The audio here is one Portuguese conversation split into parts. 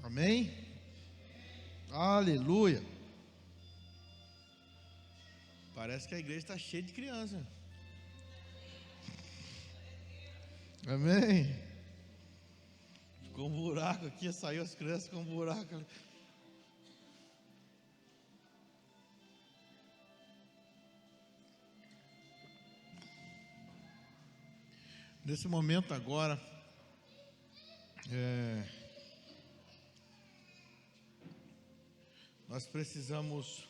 Amém? Aleluia. Parece que a igreja está cheia de criança. Amém? Ficou um buraco aqui, saiu as crianças com um buraco ali. Nesse momento agora, nós precisamos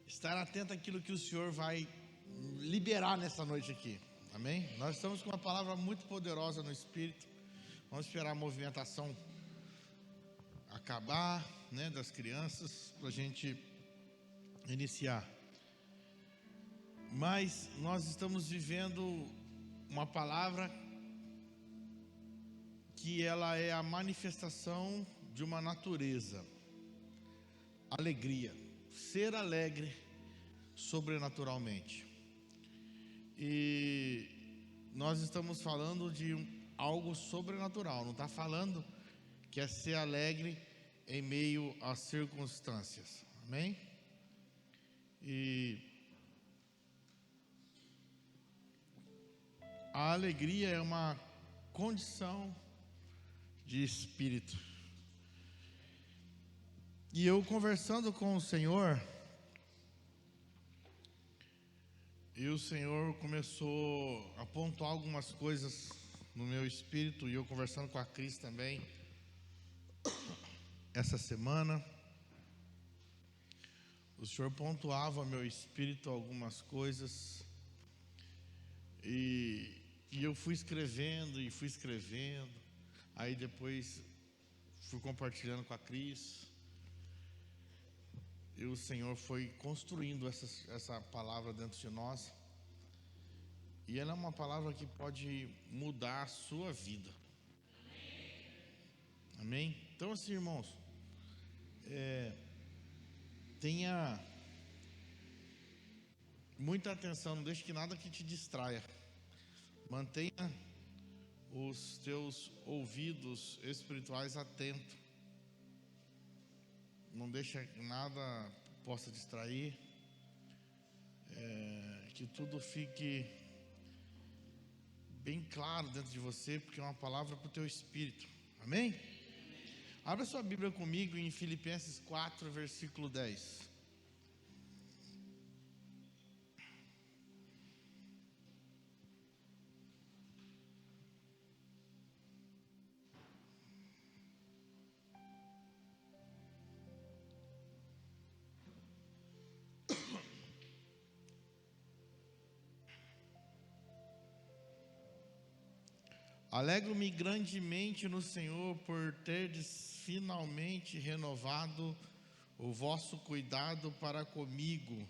estar atento àquilo que o Senhor vai liberar nessa noite aqui. Amém? Nós estamos com uma palavra muito poderosa no Espírito. Vamos esperar a movimentação acabar, das crianças, para a gente iniciar. Mas nós estamos vivendo uma palavra que ela é a manifestação de uma natureza, alegria, ser alegre sobrenaturalmente. E nós estamos falando de algo sobrenatural, não está falando que é ser alegre em meio às circunstâncias, amém? E a alegria é uma condição de espírito. E eu conversando com o Senhor, e o Senhor começou a pontuar algumas coisas no meu espírito, e eu conversando com a Cris também, essa semana, o Senhor pontuava ao meu espírito algumas coisas, e eu fui escrevendo, aí depois fui compartilhando com a Cris, e o Senhor foi construindo essa palavra dentro de nós, e ela é uma palavra que pode mudar a sua vida. Amém? Então assim, irmãos, tenha muita atenção, não deixe que nada que te distraia. Mantenha os teus ouvidos espirituais atentos. Não deixa que nada possa distrair. Que tudo fique bem claro dentro de você, porque é uma palavra para o teu espírito. Amém? Abra sua Bíblia comigo em Filipenses 4, versículo 10. Alegro-me grandemente no Senhor por terdes finalmente renovado o vosso cuidado para comigo,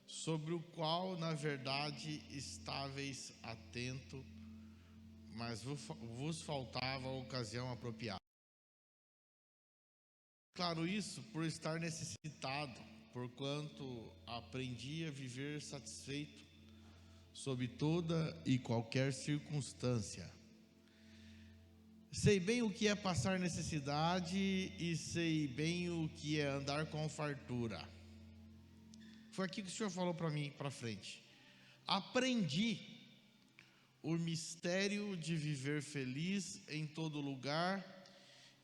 sobre o qual na verdade estáveis atento, mas vos faltava a ocasião apropriada. Claro isso por estar necessitado, porquanto aprendi a viver satisfeito sob toda e qualquer circunstância. Sei bem o que é passar necessidade e sei bem o que é andar com fartura. Foi aqui que o Senhor falou para mim, para frente. Aprendi o mistério de viver feliz em todo lugar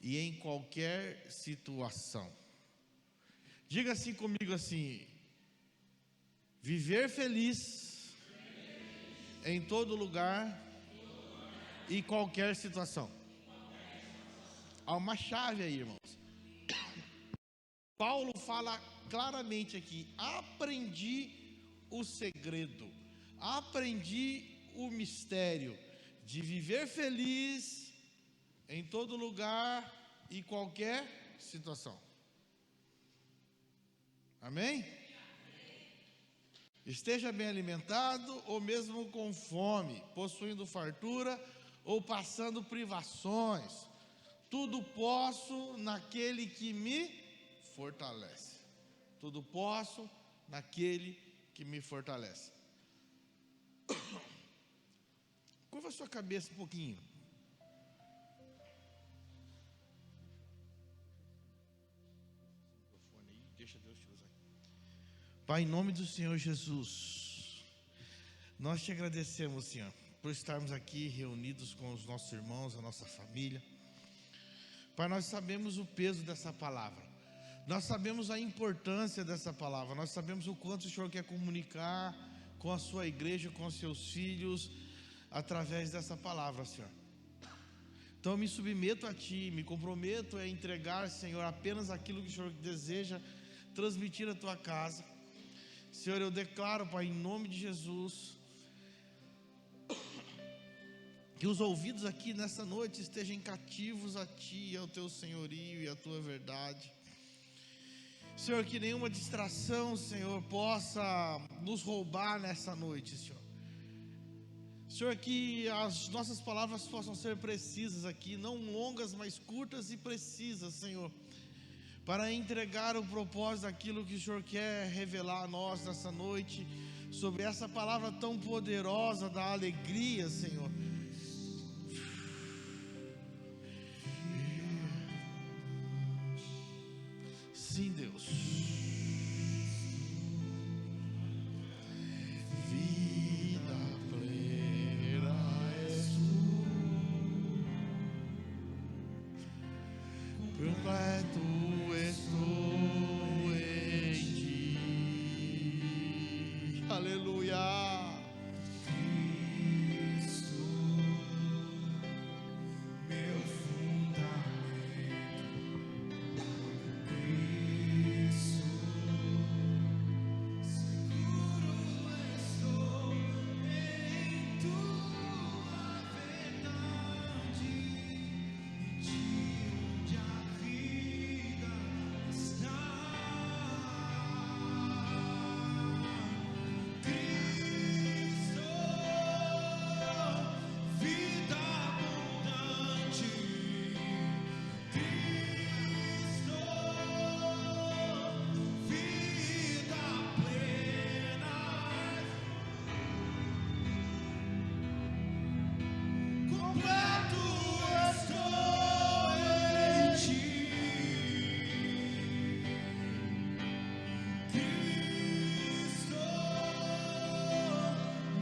e em qualquer situação. Diga assim comigo assim: viver feliz em todo lugar e qualquer situação. Há uma chave aí, irmãos. Paulo fala claramente aqui: aprendi o segredo, aprendi o mistério de viver feliz em todo lugar e qualquer situação. Amém? Esteja bem alimentado ou mesmo com fome, possuindo fartura ou passando privações, tudo posso naquele que me fortalece. Tudo posso naquele que me fortalece. Curva a sua cabeça um pouquinho. Pai, em nome do Senhor Jesus, nós te agradecemos, Senhor, por estarmos aqui reunidos com os nossos irmãos, a nossa família. Pai, nós sabemos o peso dessa palavra, nós sabemos a importância dessa palavra, nós sabemos o quanto o Senhor quer comunicar com a sua igreja, com os seus filhos, através dessa palavra, Senhor. Então eu me submeto a Ti, me comprometo a entregar, Senhor, apenas aquilo que o Senhor deseja transmitir à Tua casa. Senhor, eu declaro, Pai, em nome de Jesus, que os ouvidos aqui nessa noite estejam cativos a Ti, ao Teu senhorio e à Tua verdade. Senhor, que nenhuma distração, Senhor, possa nos roubar nessa noite, Senhor. Senhor, que as nossas palavras possam ser precisas aqui, não longas, mas curtas e precisas, Senhor, para entregar o propósito daquilo que o Senhor quer revelar a nós nessa noite, sobre essa palavra tão poderosa da alegria, Senhor. Sim, Deus. Completo estou em Ti, aleluia. Cristo, meu fundamento, Cristo, seguro estou em Tua verdade, em Ti onde a vida está. Cristo, vida abundante. Cristo, vida plena. Completo estou em Ti. Cristo,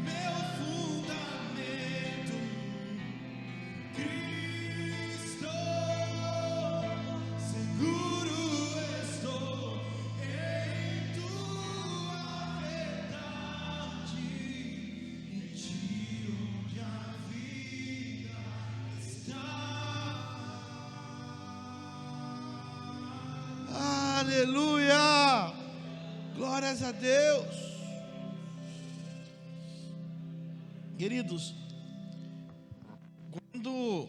meu fundamento. Cristo, seguro estou em Tua verdade, em Ti onde a vida está. Aleluia! Glórias a Deus. Queridos, quando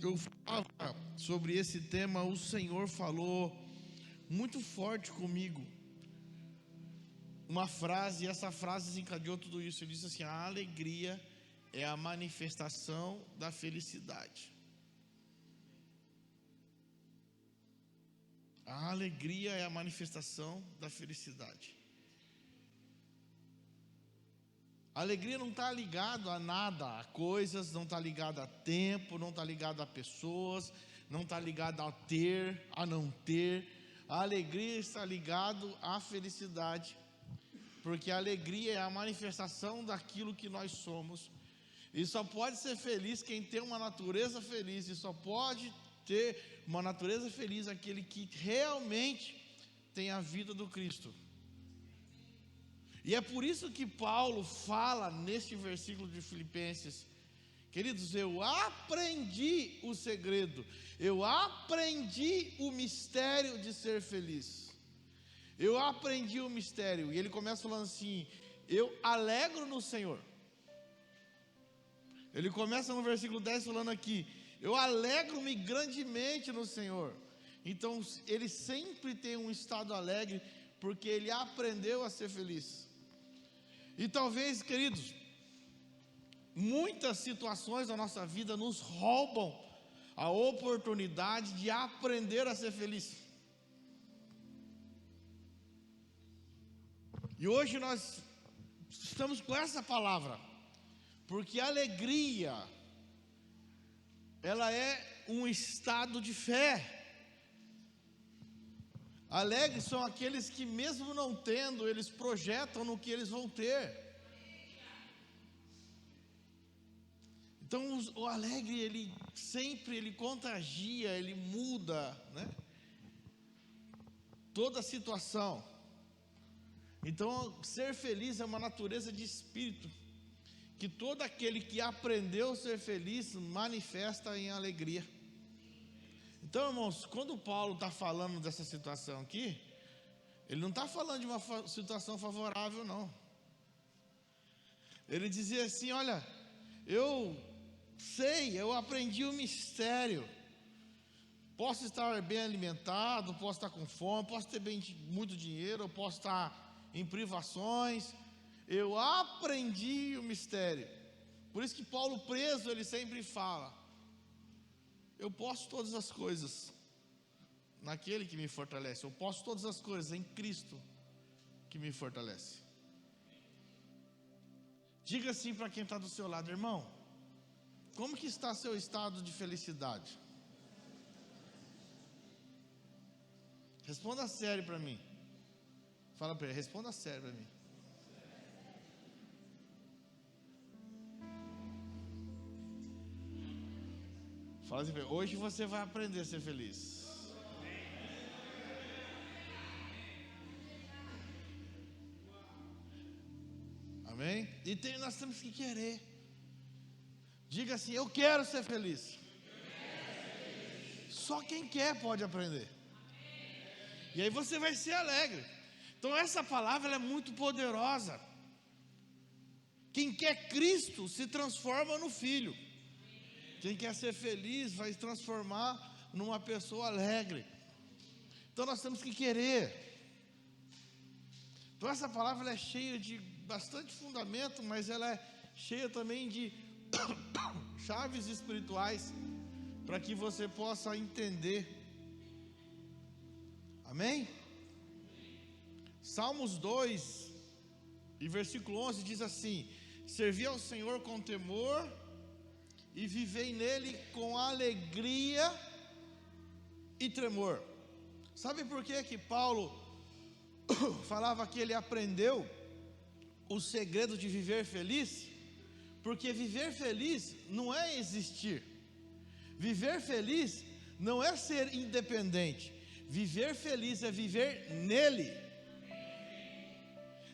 eu falava sobre esse tema, o Senhor falou muito forte comigo uma frase, e essa frase desencadeou tudo isso. Ele disse assim: a alegria é a manifestação da felicidade. A alegria é a manifestação da felicidade. A alegria não está ligada a nada, a coisas, não está ligada a tempo, não está ligada a pessoas, não está ligada a ter, a não ter. A alegria está ligada à felicidade, porque a alegria é a manifestação daquilo que nós somos. E só pode ser feliz quem tem uma natureza feliz, e só pode ter uma natureza feliz aquele que realmente tem a vida do Cristo. E é por isso que Paulo fala neste versículo de Filipenses: queridos, eu aprendi o segredo, eu aprendi o mistério de ser feliz. Eu aprendi o mistério. E ele começa falando assim: eu alegro no Senhor. Ele começa no versículo 10 falando aqui: eu alegro-me grandemente no Senhor. Então ele sempre tem um estado alegre, porque ele aprendeu a ser feliz. E talvez, queridos, muitas situações da nossa vida nos roubam a oportunidade de aprender a ser feliz. E hoje nós estamos com essa palavra, porque a alegria, ela é um estado de fé. Alegres são aqueles que, mesmo não tendo, eles projetam no que eles vão ter. Então, o alegre, ele sempre contagia, ele muda, né? Toda a situação. Então, ser feliz é uma natureza de espírito, que todo aquele que aprendeu a ser feliz manifesta em alegria. Então, irmãos, quando Paulo está falando dessa situação aqui, ele não está falando de uma situação favorável, não. Ele dizia assim: olha, eu aprendi o mistério. Posso estar bem alimentado, posso estar com fome, posso ter muito dinheiro, eu posso estar em privações. Eu aprendi o mistério. Por isso que Paulo preso, ele sempre fala: eu posso todas as coisas naquele que me fortalece. Eu posso todas as coisas em Cristo que me fortalece. Diga assim para quem está do seu lado: irmão, como que está seu estado de felicidade? Responda sério para mim. Fala para ele, responda sério para mim. Fala assim, hoje você vai aprender a ser feliz. Amém? E nós temos que querer. Diga assim: eu quero ser feliz. Só quem quer pode aprender. E aí você vai ser alegre. Então essa palavra ela é muito poderosa. Quem quer Cristo se transforma no Filho. Quem quer ser feliz vai se transformar numa pessoa alegre. Então nós temos que querer. Então essa palavra ela é cheia de bastante fundamento, mas ela é cheia também de chaves espirituais para que você possa entender. Amém? Salmos 2 e versículo 11 diz assim: servi ao Senhor com temor e vivei nele com alegria e tremor. Sabe por que Paulo falava que ele aprendeu o segredo de viver feliz? Porque viver feliz não é existir. Viver feliz não é ser independente. Viver feliz é viver nele.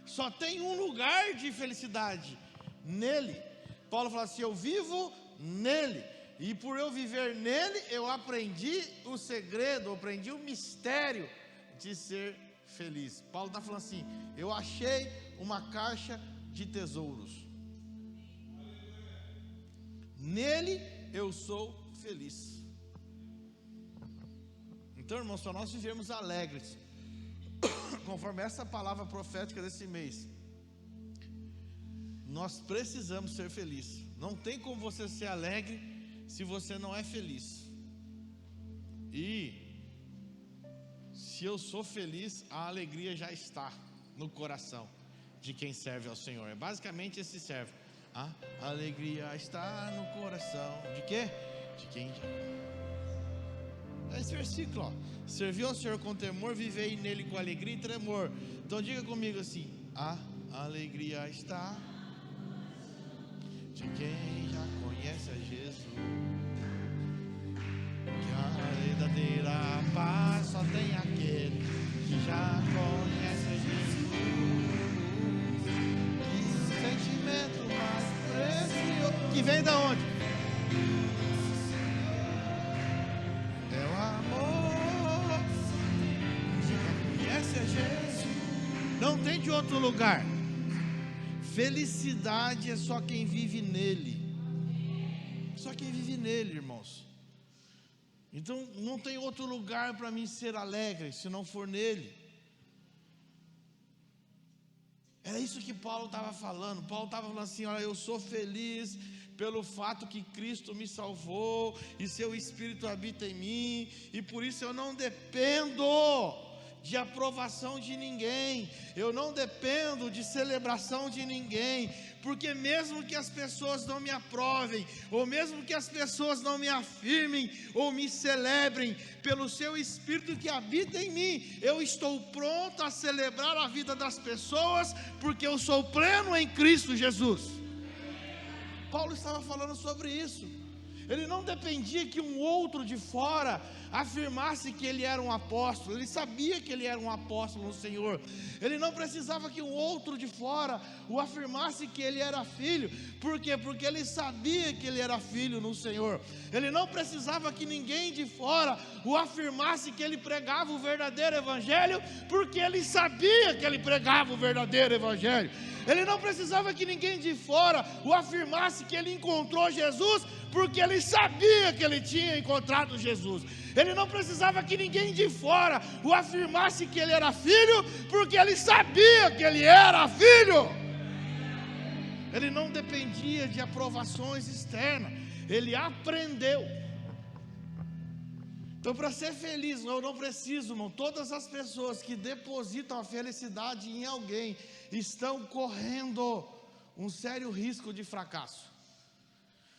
Só tem um lugar de felicidade, nele. Paulo fala assim: eu vivo nele, e por eu viver nele, eu aprendi o segredo, eu aprendi o mistério de ser feliz. Paulo está falando assim: eu achei uma caixa de tesouros, nele eu sou feliz. Então, irmãos, para nós vivermos alegres, conforme essa palavra profética desse mês, nós precisamos ser felizes. Não tem como você ser alegre se você não é feliz. E se eu sou feliz, a alegria já está no coração de quem serve ao Senhor. É basicamente esse serve. A alegria está no coração de quê? De quem já... Esse versículo, ó: serviu ao Senhor com temor, vivei nele com alegria e tremor. Então diga comigo assim: a alegria está de quem já conhece a Jesus. Que a verdadeira paz só tem aquele que já conhece a Jesus. Que sentimento mais precioso, que vem da onde? É o amor que já conhece a Jesus. Não tem de outro lugar. Felicidade é só quem vive nele. Só quem vive nele, irmãos. Então não tem outro lugar para mim ser alegre se não for nele. Era isso que Paulo estava falando. Paulo estava falando assim: olha, eu sou feliz pelo fato que Cristo me salvou e seu Espírito habita em mim, e por isso eu não dependo de aprovação de ninguém, eu não dependo de celebração de ninguém, porque mesmo que as pessoas não me aprovem, ou mesmo que as pessoas não me afirmem, ou me celebrem, pelo seu Espírito que habita em mim, eu estou pronto a celebrar a vida das pessoas, porque eu sou pleno em Cristo Jesus. Paulo estava falando sobre isso. Ele não dependia que um outro de fora afirmasse que ele era um apóstolo. Ele sabia que ele era um apóstolo no Senhor. Ele não precisava que um outro de fora o afirmasse que ele era filho. Por quê? Porque ele sabia que ele era filho no Senhor. Ele não precisava que ninguém de fora o afirmasse que ele pregava o verdadeiro evangelho, porque ele sabia que ele pregava o verdadeiro evangelho. Ele não precisava que ninguém de fora o afirmasse que ele encontrou Jesus, porque ele sabia que ele tinha encontrado Jesus. Ele não precisava que ninguém de fora o afirmasse que ele era filho, porque ele sabia que ele era filho. Ele não dependia de aprovações externas, ele aprendeu. Então, para ser feliz, eu não preciso, irmão. Todas as pessoas que depositam a felicidade em alguém estão correndo um sério risco de fracasso.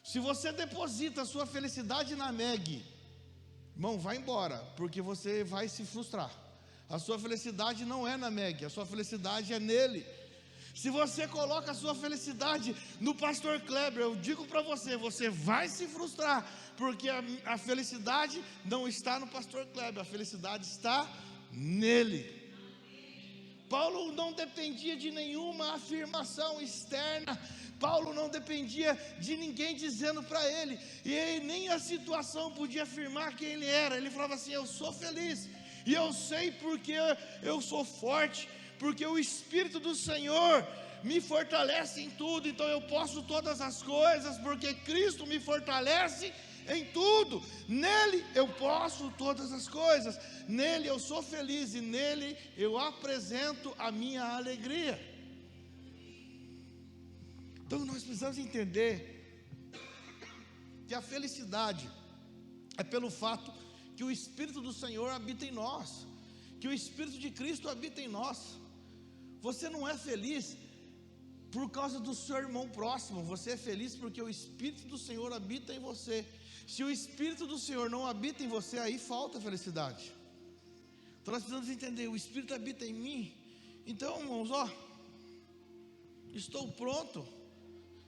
Se você deposita a sua felicidade na Meg, irmão, vai embora, porque você vai se frustrar. A sua felicidade não é na Meg, a sua felicidade é nele. Se você coloca a sua felicidade no pastor Kleber, eu digo para você, você vai se frustrar, porque a felicidade não está no pastor Kleber, a felicidade está nele. Paulo não dependia de nenhuma afirmação externa, Paulo não dependia de ninguém dizendo para ele, e nem a situação podia afirmar quem ele era. Ele falava assim: eu sou feliz, e eu sei porque eu sou forte, porque o Espírito do Senhor me fortalece em tudo, então eu posso todas as coisas, porque Cristo me fortalece em tudo, nele eu posso todas as coisas, nele eu sou feliz e nele eu apresento a minha alegria. Então nós precisamos entender que a felicidade é pelo fato que o Espírito do Senhor habita em nós, que o Espírito de Cristo habita em nós. Você não é feliz por causa do seu irmão próximo, você é feliz porque o Espírito do Senhor habita em você. Se o Espírito do Senhor não habita em você, aí falta felicidade. Então nós precisamos entender, o Espírito habita em mim. Então, irmãos, estou pronto.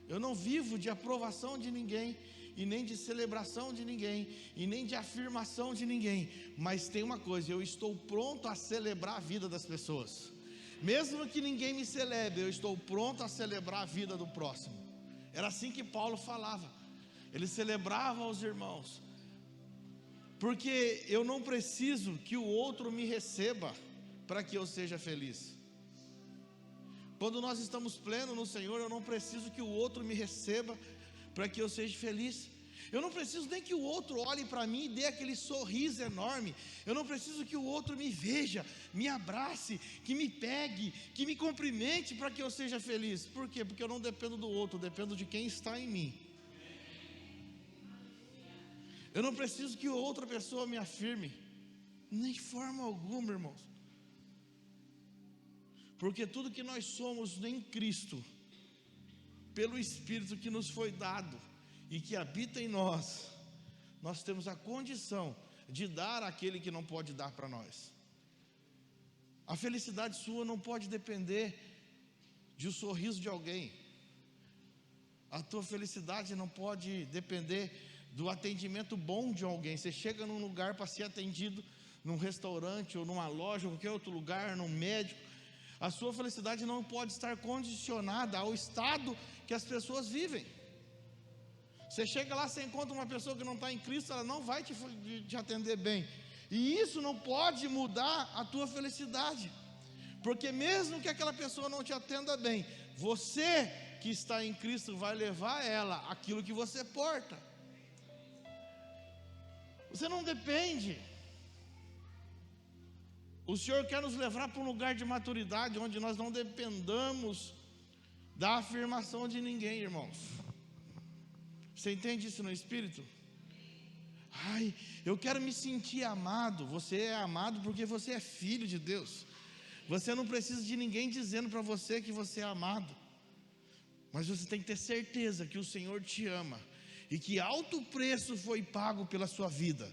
Eu não vivo de aprovação de ninguém, e nem de celebração de ninguém, e nem de afirmação de ninguém. Mas tem uma coisa, eu estou pronto a celebrar a vida das pessoas. Mesmo que ninguém me celebre, eu estou pronto a celebrar a vida do próximo. Era assim que Paulo falava. Ele celebrava os irmãos, porque eu não preciso que o outro me receba para que eu seja feliz. Quando nós estamos plenos no Senhor, eu não preciso que o outro me receba para que eu seja feliz. Eu não preciso nem que o outro olhe para mim e dê aquele sorriso enorme. Eu não preciso que o outro me veja, me abrace, que me pegue, que me cumprimente para que eu seja feliz. Por quê? Porque eu não dependo do outro, eu dependo de quem está em mim. Eu não preciso que outra pessoa me afirme, nem de forma alguma, irmãos. Porque tudo que nós somos em Cristo, pelo Espírito que nos foi dado e que habita em nós, nós temos a condição de dar àquele que não pode dar para nós. A felicidade sua não pode depender de um sorriso de alguém. A tua felicidade não pode depender do atendimento bom de alguém. Você chega num lugar para ser atendido, num restaurante ou numa loja ou qualquer outro lugar, num médico. A sua felicidade não pode estar condicionada ao estado que as pessoas vivem. Você chega lá, você encontra uma pessoa que não está em Cristo, ela não vai te atender bem. E isso não pode mudar a tua felicidade. Porque mesmo que aquela pessoa não te atenda bem, você que está em Cristo vai levar ela aquilo que você porta. Você não depende. O Senhor quer nos levar para um lugar de maturidade, onde nós não dependamos da afirmação de ninguém, irmãos. Você entende isso no Espírito? Ai, eu quero me sentir amado. Você é amado porque você é filho de Deus. Você não precisa de ninguém dizendo para você que você é amado. Mas você tem que ter certeza que o Senhor te ama e que alto preço foi pago pela sua vida.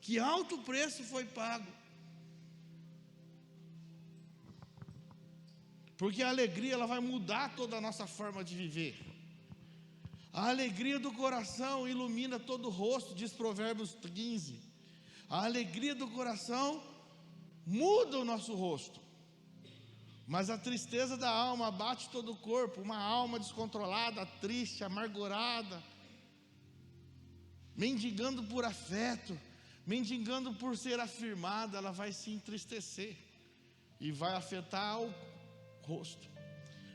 Que alto preço foi pago. Porque a alegria, ela vai mudar toda a nossa forma de viver. A alegria do coração ilumina todo o rosto, diz Provérbios 15. A alegria do coração muda o nosso rosto. Mas a tristeza da alma abate todo o corpo. Uma alma descontrolada, triste, amargurada, mendigando por afeto, mendigando por ser afirmada, ela vai se entristecer e vai afetar o rosto.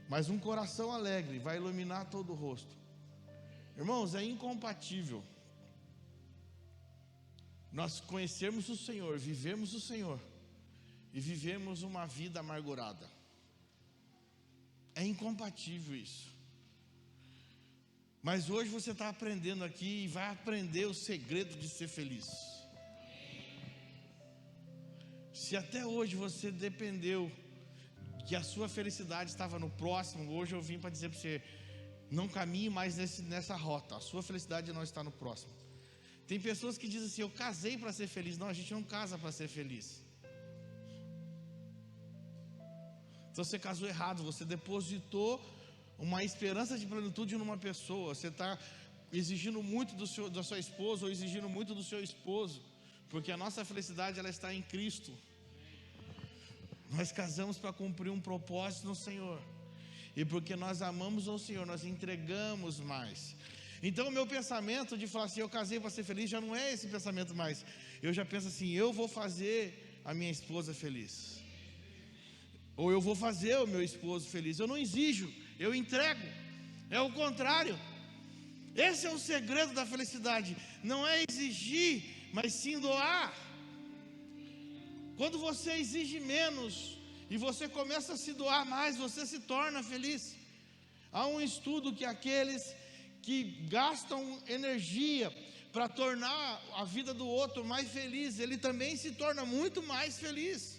Mas um coração alegre vai iluminar todo o rosto. Irmãos, é incompatível nós conhecermos o Senhor, vivemos o Senhor e vivemos uma vida amargurada. É incompatível isso. Mas hoje você está aprendendo aqui e vai aprender o segredo de ser feliz. Se até hoje você dependeu que a sua felicidade estava no próximo, hoje eu vim para dizer para você: não caminhe mais nessa rota. A sua felicidade não está no próximo. Tem pessoas que dizem assim: eu casei para ser feliz. Não, a gente não casa para ser feliz. Então você casou errado. Você depositou uma esperança de plenitude numa pessoa. Você está exigindo muito da sua esposa, ou exigindo muito do seu esposo, porque a nossa felicidade, ela está em Cristo. Nós casamos para cumprir um propósito no Senhor. E porque nós amamos ao Senhor, nós entregamos mais. Então o meu pensamento de falar assim: eu casei para ser feliz, já não é esse pensamento mais. Eu já penso assim: eu vou fazer a minha esposa feliz, ou eu vou fazer o meu esposo feliz. Eu não exijo, eu entrego. É o contrário. Esse é o segredo da felicidade. Não é exigir, mas sim doar. Quando você exige menos e você começa a se doar mais, você se torna feliz. Há um estudo que aqueles que gastam energia para tornar a vida do outro mais feliz, ele também se torna muito mais feliz.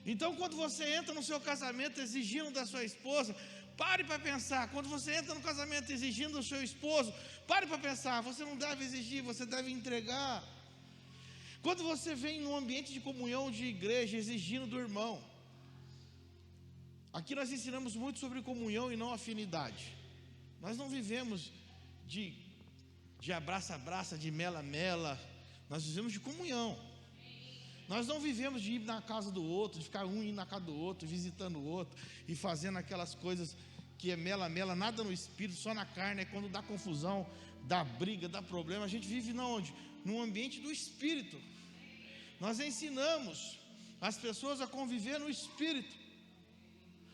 Então, quando você entra no seu casamento exigindo da sua esposa, pare para pensar. Quando você entra no casamento exigindo do seu esposo, pare para pensar. Você não deve exigir, você deve entregar. Quando você vem num ambiente de comunhão de igreja exigindo do irmão, aqui nós ensinamos muito sobre comunhão e não afinidade. Nós não vivemos de abraça-abraça, de mela-mela. Nós vivemos de comunhão. Nós não vivemos de ir na casa do outro, de ficar um indo na casa do outro, visitando o outro e fazendo aquelas coisas que é mela-mela, nada no espírito, só na carne. É quando dá confusão, dá briga, dá problema. A gente vive onde? Num ambiente do espírito. Nós ensinamos as pessoas a conviver no espírito.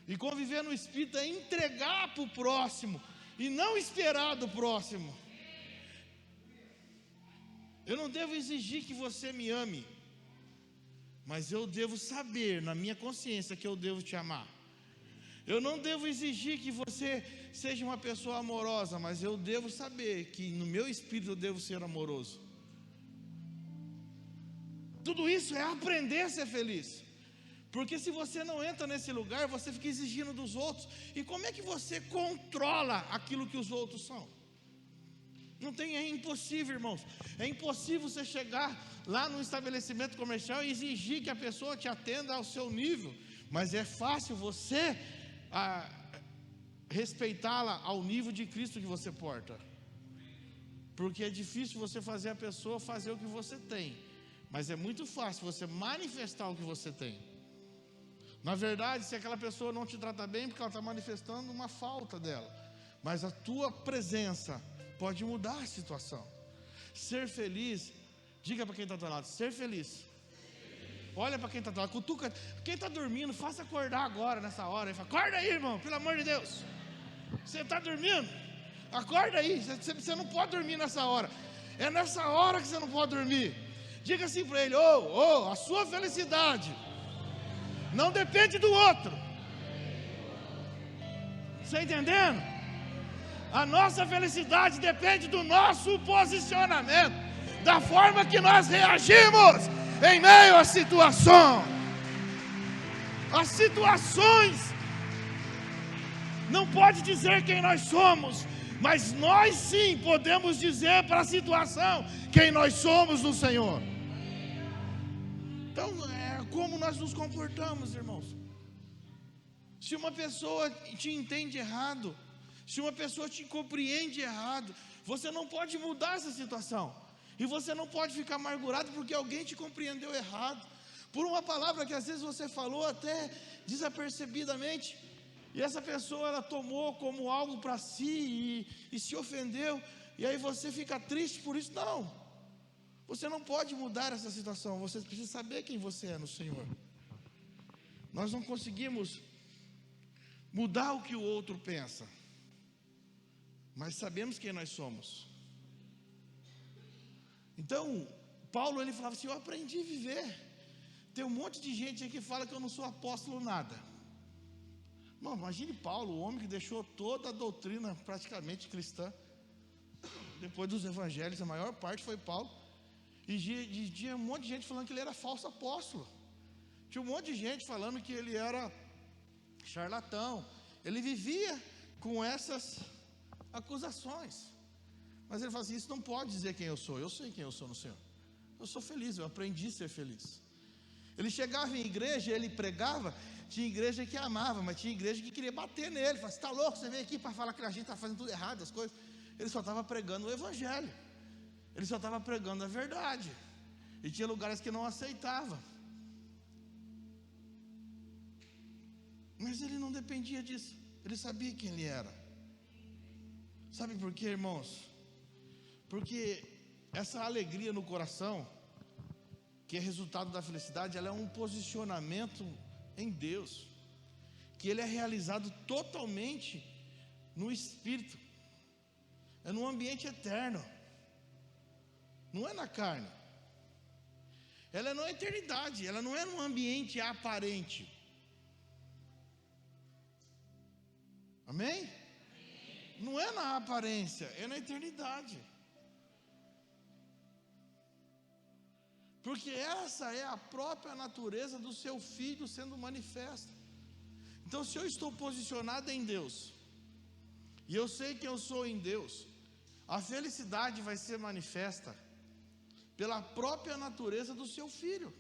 E conviver no espírito é entregar para o próximo e não esperar do próximo. Eu não devo exigir que você me ame, mas eu devo saber na minha consciência que eu devo te amar. Eu não devo exigir que você seja uma pessoa amorosa, mas eu devo saber que no meu espírito eu devo ser amoroso. Tudo isso é aprender a ser feliz. Porque se você não entra nesse lugar, você fica exigindo dos outros. E como é que você controla aquilo que os outros são? Não tem, é impossível, irmãos. É impossível você chegar lá no estabelecimento comercial e exigir que a pessoa te atenda ao seu nível. Mas é fácil você respeitá-la ao nível de Cristo que você porta. Porque é difícil você fazer a pessoa fazer o que você tem. Mas é muito fácil você manifestar o que você tem. Na verdade, se aquela pessoa não te trata bem, porque ela está manifestando uma falta dela. Mas a tua presença pode mudar a situação. Ser feliz, diga para quem está do teu lado: ser feliz. Olha para quem está do teu lado, cutuca. Quem está dormindo, faça acordar agora, nessa hora. Ele fala: acorda aí, irmão, pelo amor de Deus. Você está dormindo? Acorda aí, você não pode dormir nessa hora. É nessa hora que você não pode dormir. Diga assim para ele: a sua felicidade não depende do outro. Você entendendo? A nossa felicidade depende do nosso posicionamento, da forma que nós reagimos em meio à situação. As situações não pode dizer quem nós somos, mas nós sim podemos dizer para a situação quem nós somos no Senhor. Então, é como nós nos comportamos, irmãos. Se uma pessoa te entende errado, se uma pessoa te compreende errado, você não pode mudar essa situação. E você não pode ficar amargurado porque alguém te compreendeu errado, por uma palavra que às vezes você falou até desapercebidamente, e essa pessoa ela tomou como algo para si e se ofendeu, e aí você fica triste por isso. Não, você não pode mudar essa situação, você precisa saber quem você é no Senhor. Nós não conseguimos mudar o que o outro pensa, mas sabemos quem nós somos. Então, Paulo ele falava assim: eu aprendi a viver. Tem um monte de gente aí que fala que eu não sou apóstolo nada. Não, imagine Paulo, o homem que deixou toda a doutrina praticamente cristã, depois dos evangelhos, a maior parte foi Paulo. E tinha um monte de gente falando que ele era falso apóstolo. Tinha um monte de gente falando que ele era charlatão. Ele vivia com essas acusações. Mas ele fala assim: isso não pode dizer quem eu sou. Eu sei quem eu sou no Senhor. Eu sou feliz, eu aprendi a ser feliz. Ele chegava em igreja, ele pregava. Tinha igreja que amava, mas tinha igreja que queria bater nele. Falava: você está louco? Você veio aqui para falar que a gente está fazendo tudo errado, as coisas. Ele só estava pregando o evangelho. Ele só estava pregando a verdade. E tinha lugares que não aceitava. Mas ele não dependia disso. Ele sabia quem ele era. Sabe por quê, irmãos? Porque essa alegria no coração, que é resultado da felicidade, ela é um posicionamento em Deus, que ele é realizado totalmente no Espírito, é num ambiente eterno, não é na carne, ela é na eternidade, ela não é num ambiente aparente. Amém? Não é na aparência, é na eternidade. Porque essa é a própria natureza do seu Filho sendo manifesta. Então, se eu estou posicionado em Deus, e eu sei que eu sou em Deus, a felicidade vai ser manifesta pela própria natureza do seu Filho,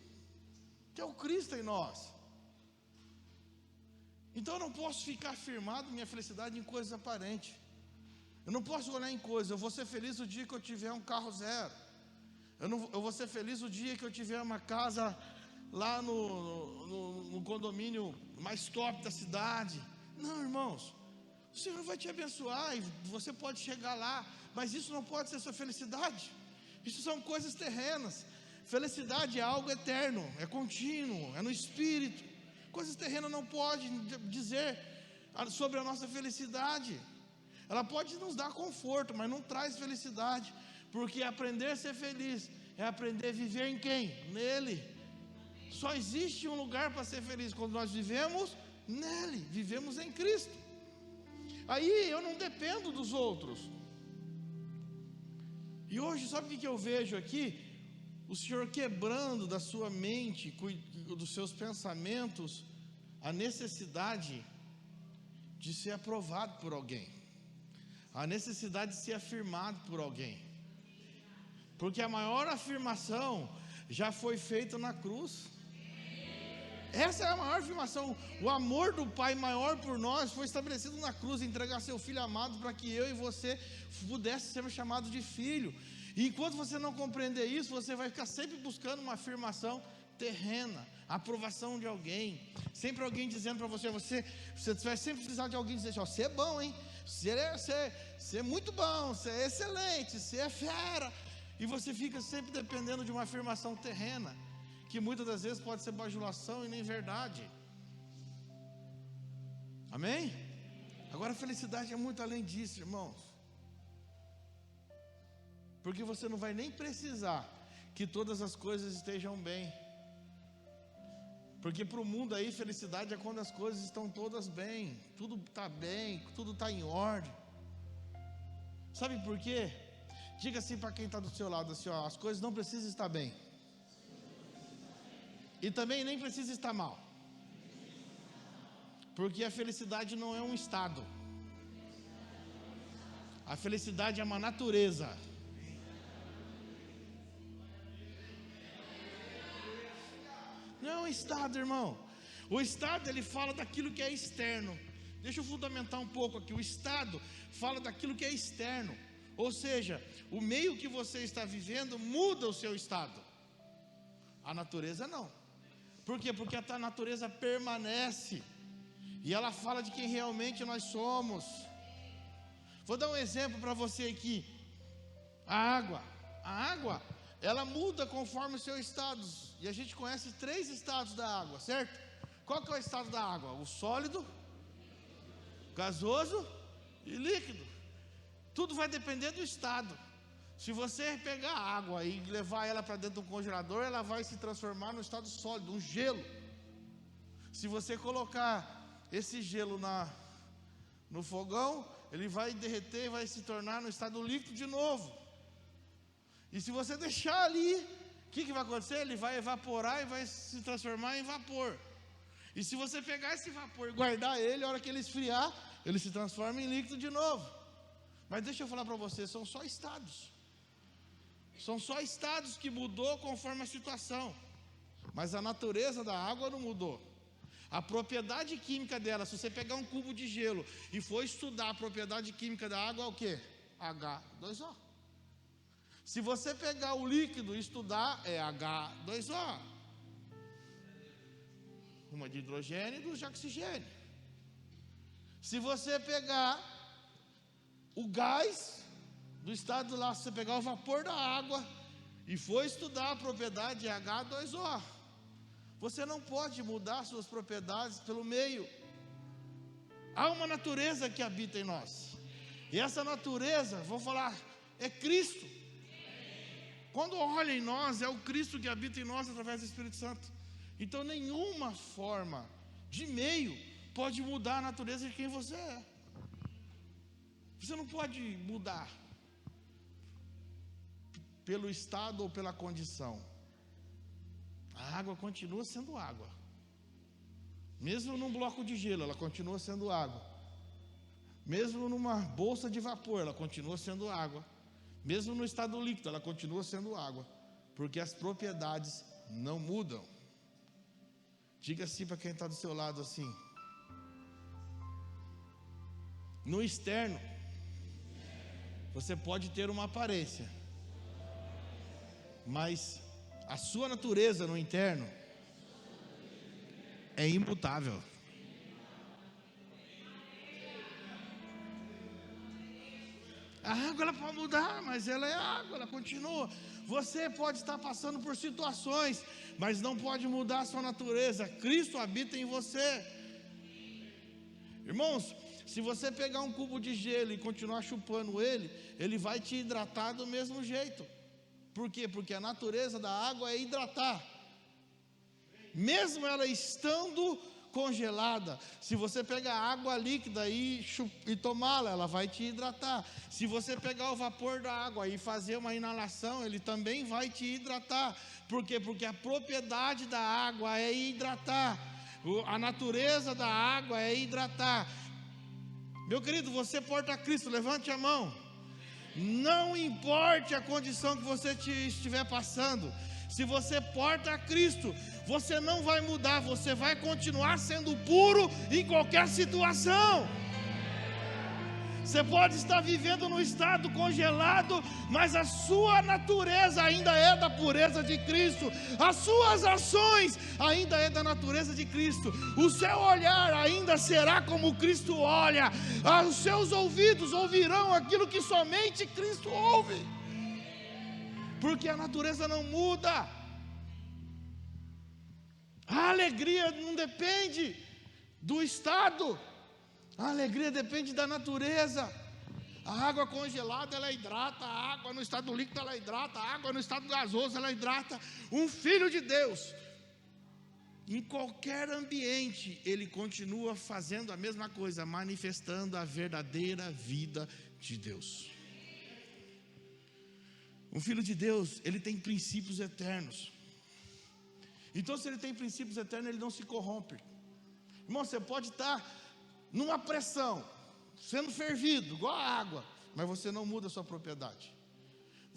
que é o Cristo em nós. Então eu não posso ficar firmado minha felicidade em coisas aparentes. Eu não posso olhar em coisas. Eu vou ser feliz o dia que eu tiver um carro zero. Eu vou ser feliz o dia que eu tiver uma casa lá no condomínio mais top da cidade. Não, irmãos, o Senhor vai te abençoar e você pode chegar lá, mas isso não pode ser sua felicidade. Isso são coisas terrenas. Felicidade é algo eterno, é contínuo, é no Espírito. Coisas terrenas não podem dizer sobre a nossa felicidade. Ela pode nos dar conforto, mas não traz felicidade. Porque aprender a ser feliz é aprender a viver em quem? Nele. Só existe um lugar para ser feliz quando nós vivemos nele, vivemos em Cristo. Aí eu não dependo dos outros. E hoje, sabe o que eu vejo aqui? O Senhor quebrando da sua mente, dos seus pensamentos, a necessidade de ser aprovado por alguém, a necessidade de ser afirmado por alguém. Porque a maior afirmação já foi feita na cruz. Essa é a maior afirmação. O amor do Pai maior por nós foi estabelecido na cruz, entregar seu Filho amado para que eu e você pudesse ser chamados de filho. E enquanto você não compreender isso, você vai ficar sempre buscando uma afirmação terrena, a aprovação de alguém, sempre alguém dizendo para você vai sempre precisar de alguém dizer assim: ó, você é bom, hein? Você é muito bom, você é excelente, você é fera. E você fica sempre dependendo de uma afirmação terrena, que muitas das vezes pode ser bajulação e nem verdade. Amém? Agora a felicidade é muito além disso, irmãos. Porque você não vai nem precisar que todas as coisas estejam bem. Porque para o mundo aí, felicidade é quando as coisas estão todas bem, tudo está em ordem. Sabe por quê? Diga assim para quem está do seu lado, assim, ó, as coisas não precisam estar bem. E também nem precisa estar mal. Porque a felicidade não é um estado. A felicidade é uma natureza. Não é um estado, irmão. O estado, ele fala daquilo que é externo. Deixa eu fundamentar um pouco aqui. O estado fala daquilo que é externo. Ou seja, o meio que você está vivendo muda o seu estado. A natureza não. Por quê? Porque a natureza permanece. E ela fala de quem realmente nós somos. Vou dar um exemplo para você aqui. A água, ela muda conforme os seus estados. E a gente conhece 3 estados da água, certo? Qual que é o estado da água? O sólido, gasoso e líquido. Tudo vai depender do estado. Se você pegar a água e levar ela para dentro do congelador, ela vai se transformar no estado sólido, um gelo. Se você colocar esse gelo no fogão, ele vai derreter e vai se tornar no estado líquido de novo. E se você deixar ali, o que vai acontecer? Ele vai evaporar e vai se transformar em vapor. E se você pegar esse vapor e guardar ele, a hora que ele esfriar, ele se transforma em líquido de novo. Mas deixa eu falar para você, são só estados. São só estados que mudou conforme a situação. Mas a natureza da água não mudou. A propriedade química dela, se você pegar um cubo de gelo e for estudar a propriedade química da água, é o que? H2O. Se você pegar o líquido e estudar, é H2O. Uma de hidrogênio e duas de oxigênio. Se você pegar o gás do estado lá, se você pegar o vapor da água e for estudar a propriedade, é H2O. Você não pode mudar suas propriedades pelo meio. Há uma natureza que habita em nós. E essa natureza, vou falar, é Cristo. Quando olha em nós, é o Cristo que habita em nós através do Espírito Santo. Então nenhuma forma de meio pode mudar a natureza de quem você é. Você não pode mudar pelo estado ou pela condição. A água continua sendo água. Mesmo num bloco de gelo, ela continua sendo água. Mesmo numa bolsa de vapor, ela continua sendo água. Mesmo no estado líquido, ela continua sendo água. Porque as propriedades não mudam. Diga assim para quem está do seu lado assim. No externo, você pode ter uma aparência, mas a sua natureza no interno é imutável. A água ela pode mudar, mas ela é água, ela continua. Você pode estar passando por situações, mas não pode mudar a sua natureza. Cristo habita em você. Irmãos, se você pegar um cubo de gelo e continuar chupando ele, ele vai te hidratar do mesmo jeito. Por quê? Porque a natureza da água é hidratar. Mesmo ela estando congelada, se você pegar água líquida e tomá-la, ela vai te hidratar. Se você pegar o vapor da água e fazer uma inalação, ele também vai te hidratar. Por quê? Porque a propriedade da água é hidratar. A natureza da água é hidratar. Meu querido, você porta Cristo, levante a mão. Não importe a condição que você estiver passando, se você porta Cristo, você não vai mudar, você vai continuar sendo puro em qualquer situação. Você pode estar vivendo num estado congelado, mas a sua natureza ainda é da pureza de Cristo. As suas ações ainda é da natureza de Cristo. O seu olhar ainda será como Cristo olha. Os seus ouvidos ouvirão aquilo que somente Cristo ouve. Porque a natureza não muda. A alegria não depende do estado. A alegria depende da natureza. A água congelada ela hidrata, a água no estado líquido ela hidrata, a água no estado gasoso ela hidrata. Um filho de Deus, em qualquer ambiente, ele continua fazendo a mesma coisa, manifestando a verdadeira vida de Deus. Um filho de Deus, ele tem princípios eternos. Então, se ele tem princípios eternos, ele não se corrompe. Irmão, você pode estar numa pressão, sendo fervido, igual a água, mas você não muda a sua propriedade.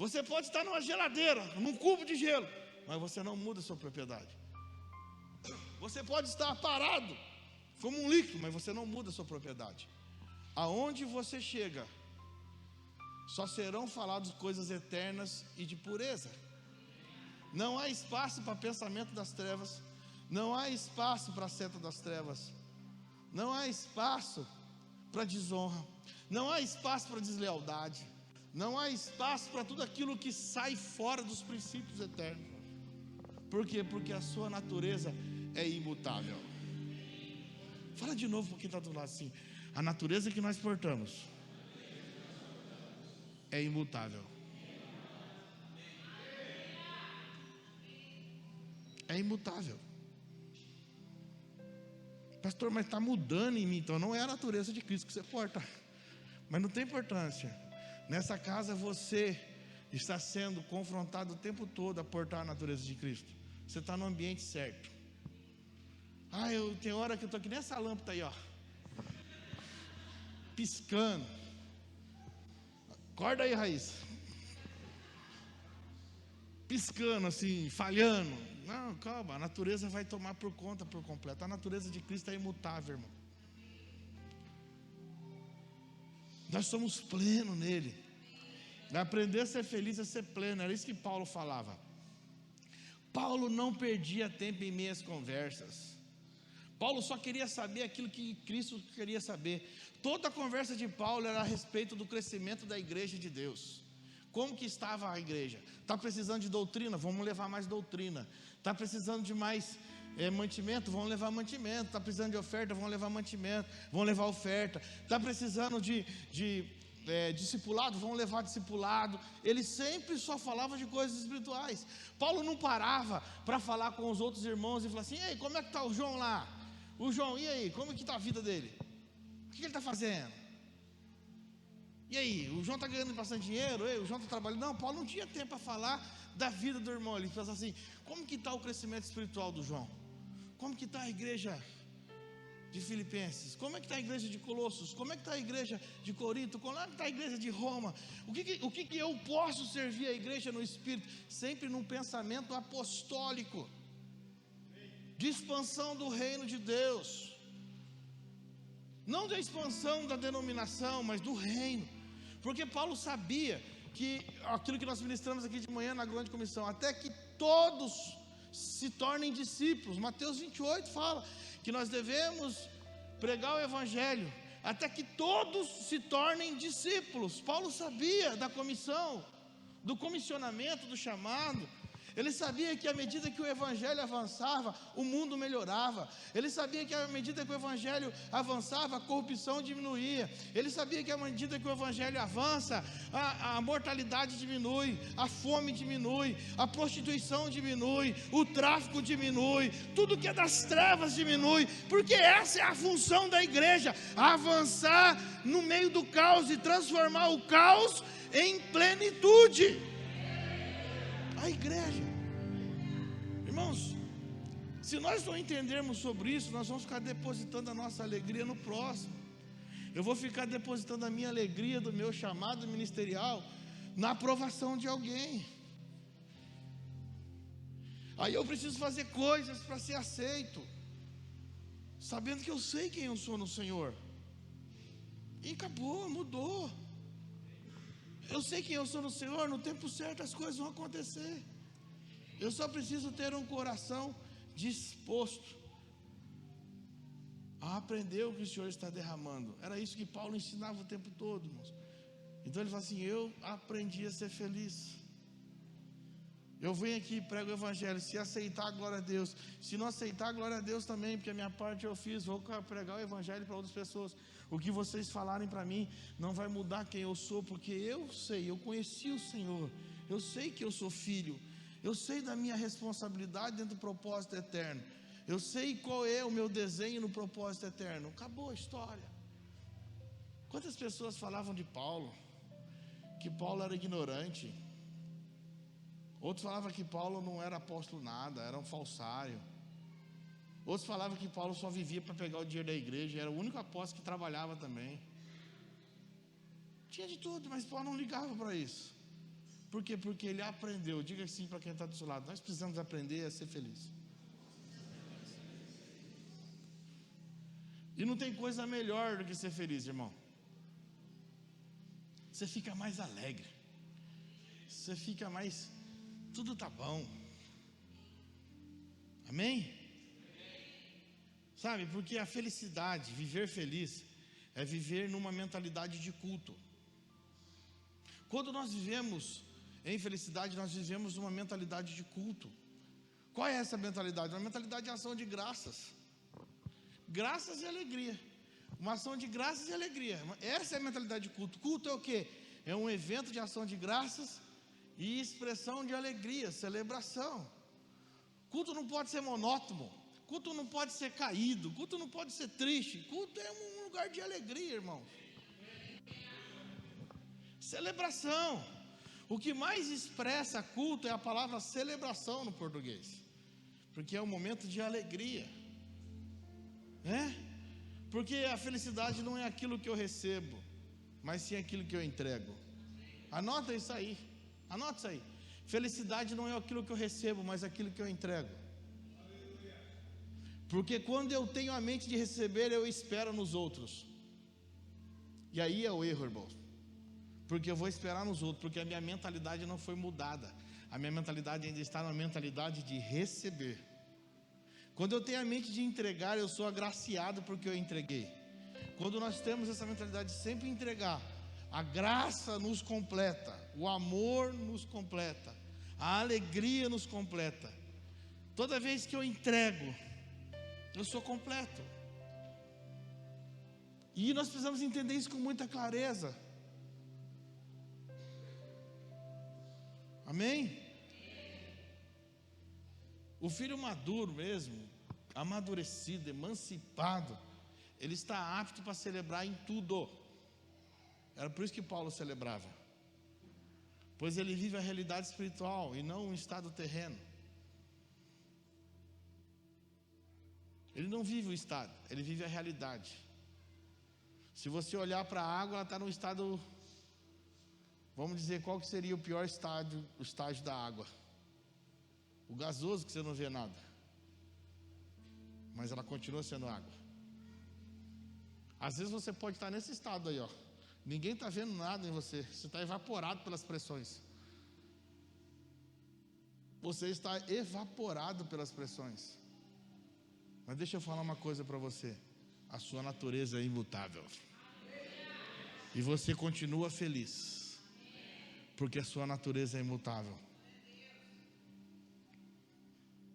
Você pode estar numa geladeira, num cubo de gelo, mas você não muda a sua propriedade. Você pode estar parado, como um líquido, mas você não muda a sua propriedade. Aonde você chega, só serão faladas coisas eternas e de pureza. Não há espaço para pensamento das trevas, não há espaço para a seta das trevas, não há espaço para desonra, não há espaço para deslealdade, não há espaço para tudo aquilo que sai fora dos princípios eternos. Por quê? Porque a sua natureza é imutável. Fala de novo para quem está do lado assim: a natureza que nós portamos é imutável. É imutável. Pastor, mas está mudando em mim. Então não é a natureza de Cristo que você porta. Mas não tem importância. Nessa casa você está sendo confrontado o tempo todo a portar a natureza de Cristo. Você está no ambiente certo. Tem hora que eu estou aqui nessa lâmpada aí, ó, piscando. Acorda aí, Raíssa. Piscando assim, falhando. Não, calma, a natureza vai tomar por conta por completo. A natureza de Cristo é imutável, irmão. Nós somos plenos nele. Aprender a ser feliz é ser pleno. Era isso que Paulo falava. Paulo não perdia tempo em meias conversas. Paulo só queria saber aquilo que Cristo queria saber. Toda a conversa de Paulo era a respeito do crescimento da igreja de Deus. Como que estava a igreja? Está precisando de doutrina? Vamos levar mais doutrina. Está precisando de mais mantimento? Vamos levar mantimento. Está precisando de oferta? Vamos levar mantimento. Vamos levar oferta. Está precisando de discipulado? Vamos levar discipulado. Ele sempre só falava de coisas espirituais. Paulo não parava para falar com os outros irmãos e falar assim: ei, como é que está o João lá? O João, e aí? Como é que está a vida dele? O que ele está fazendo? E aí, o João está ganhando bastante dinheiro? O João está trabalhando? Não, Paulo não tinha tempo para falar da vida do irmão. Ele pensava assim: como que está o crescimento espiritual do João? Como que está a igreja de Filipenses? Como é que está a igreja de Colossos? Como é que está a igreja de Corinto? Como é que está a igreja de Roma? O que eu posso servir a igreja no Espírito? Sempre num pensamento apostólico, de expansão do reino de Deus. Não da expansão da denominação, mas do reino. Porque Paulo sabia que aquilo que nós ministramos aqui de manhã na grande comissão, até que todos se tornem discípulos. Mateus 28 fala que nós devemos pregar o evangelho até que todos se tornem discípulos. Paulo sabia da comissão, do comissionamento, do chamado. Ele sabia que à medida que o evangelho avançava, o mundo melhorava. Ele sabia que à medida que o evangelho avançava, a corrupção diminuía. Ele sabia que à medida que o evangelho avança, a mortalidade diminui, a fome diminui, a prostituição diminui, o tráfico diminui, tudo que é das trevas diminui, porque essa é a função da igreja: avançar no meio do caos e transformar o caos em plenitude. A igreja, irmãos, se nós não entendermos sobre isso, nós vamos ficar depositando a nossa alegria no próximo. Eu vou ficar depositando a minha alegria do meu chamado ministerial na aprovação de alguém. Aí eu preciso fazer coisas para ser aceito, sabendo que eu sei quem eu sou no Senhor. E acabou, mudou. Eu sei quem eu sou no Senhor, no tempo certo as coisas vão acontecer. Eu só preciso ter um coração disposto a aprender o que o Senhor está derramando. Era isso que Paulo ensinava o tempo todo, irmãos. Então ele fala assim: eu aprendi a ser feliz. Eu venho aqui e prego o evangelho. Se aceitar, glória a Deus. Se não aceitar, glória a Deus também, porque a minha parte eu fiz. Vou pregar o evangelho para outras pessoas. O que vocês falarem para mim não vai mudar quem eu sou, porque eu sei, eu conheci o Senhor. Eu sei que eu sou filho. Eu sei da minha responsabilidade dentro do propósito eterno. Eu sei qual é o meu desenho no propósito eterno. Acabou a história. Quantas pessoas falavam de Paulo? Que Paulo era ignorante, Outros falavam que Paulo não era apóstolo nada, era um falsário. Outros falavam que Paulo só vivia para pegar o dinheiro da igreja, era o único apóstolo que trabalhava também. Tinha de tudo, mas Paulo não ligava para isso. Por quê? Porque ele aprendeu. Diga assim para quem está do seu lado: nós precisamos aprender a ser feliz. E não tem coisa melhor do que ser feliz, irmão. Você fica mais alegre. Você fica mais... tudo tá bom. Amém? Sabe, porque a felicidade, viver feliz, é viver numa mentalidade de culto. Quando nós vivemos em felicidade, nós vivemos uma mentalidade de culto. Qual é essa mentalidade? Uma mentalidade de ação de graças. Graças e alegria. Uma ação de graças e alegria. Essa é a mentalidade de culto. Culto é o quê? É um evento de ação de graças e expressão de alegria, celebração. Culto não pode ser monótono. Culto não pode ser caído. Culto não pode ser triste. Culto é um lugar de alegria, irmão. Celebração. O que mais expressa culto é a palavra celebração no português, porque é um momento de alegria, né? Porque a felicidade não é aquilo que eu recebo, mas sim aquilo que eu entrego. Anota isso aí, anota isso aí. Felicidade não é aquilo que eu recebo, mas aquilo que eu entrego. Porque quando eu tenho a mente de receber, eu espero nos outros. E aí é o erro, irmão. Porque eu vou esperar nos outros, porque a minha mentalidade não foi mudada. A minha mentalidade ainda está na mentalidade de receber. Quando eu tenho a mente de entregar, eu sou agraciado porque eu entreguei. Quando nós temos essa mentalidade de sempre entregar, a graça nos completa, o amor nos completa, a alegria nos completa. Toda vez que eu entrego, eu sou completo. E nós precisamos entender isso com muita clareza. Amém? O filho maduro mesmo, amadurecido, emancipado, ele está apto para celebrar em tudo. Era por isso que Paulo celebrava, pois ele vive a realidade espiritual e não um estado terreno. Ele não vive o estado, ele vive a realidade. Se você olhar para a água, ela está no estado... Vamos dizer qual que seria o pior estágio, o estágio da água. O gasoso, que você não vê nada, mas ela continua sendo água. Às vezes você pode estar nesse estado aí, ó. Ninguém está vendo nada em você. Você está evaporado pelas pressões. Você está evaporado pelas pressões. Mas deixa eu falar uma coisa para você. A sua natureza é imutável. E você continua feliz. Porque a sua natureza é imutável.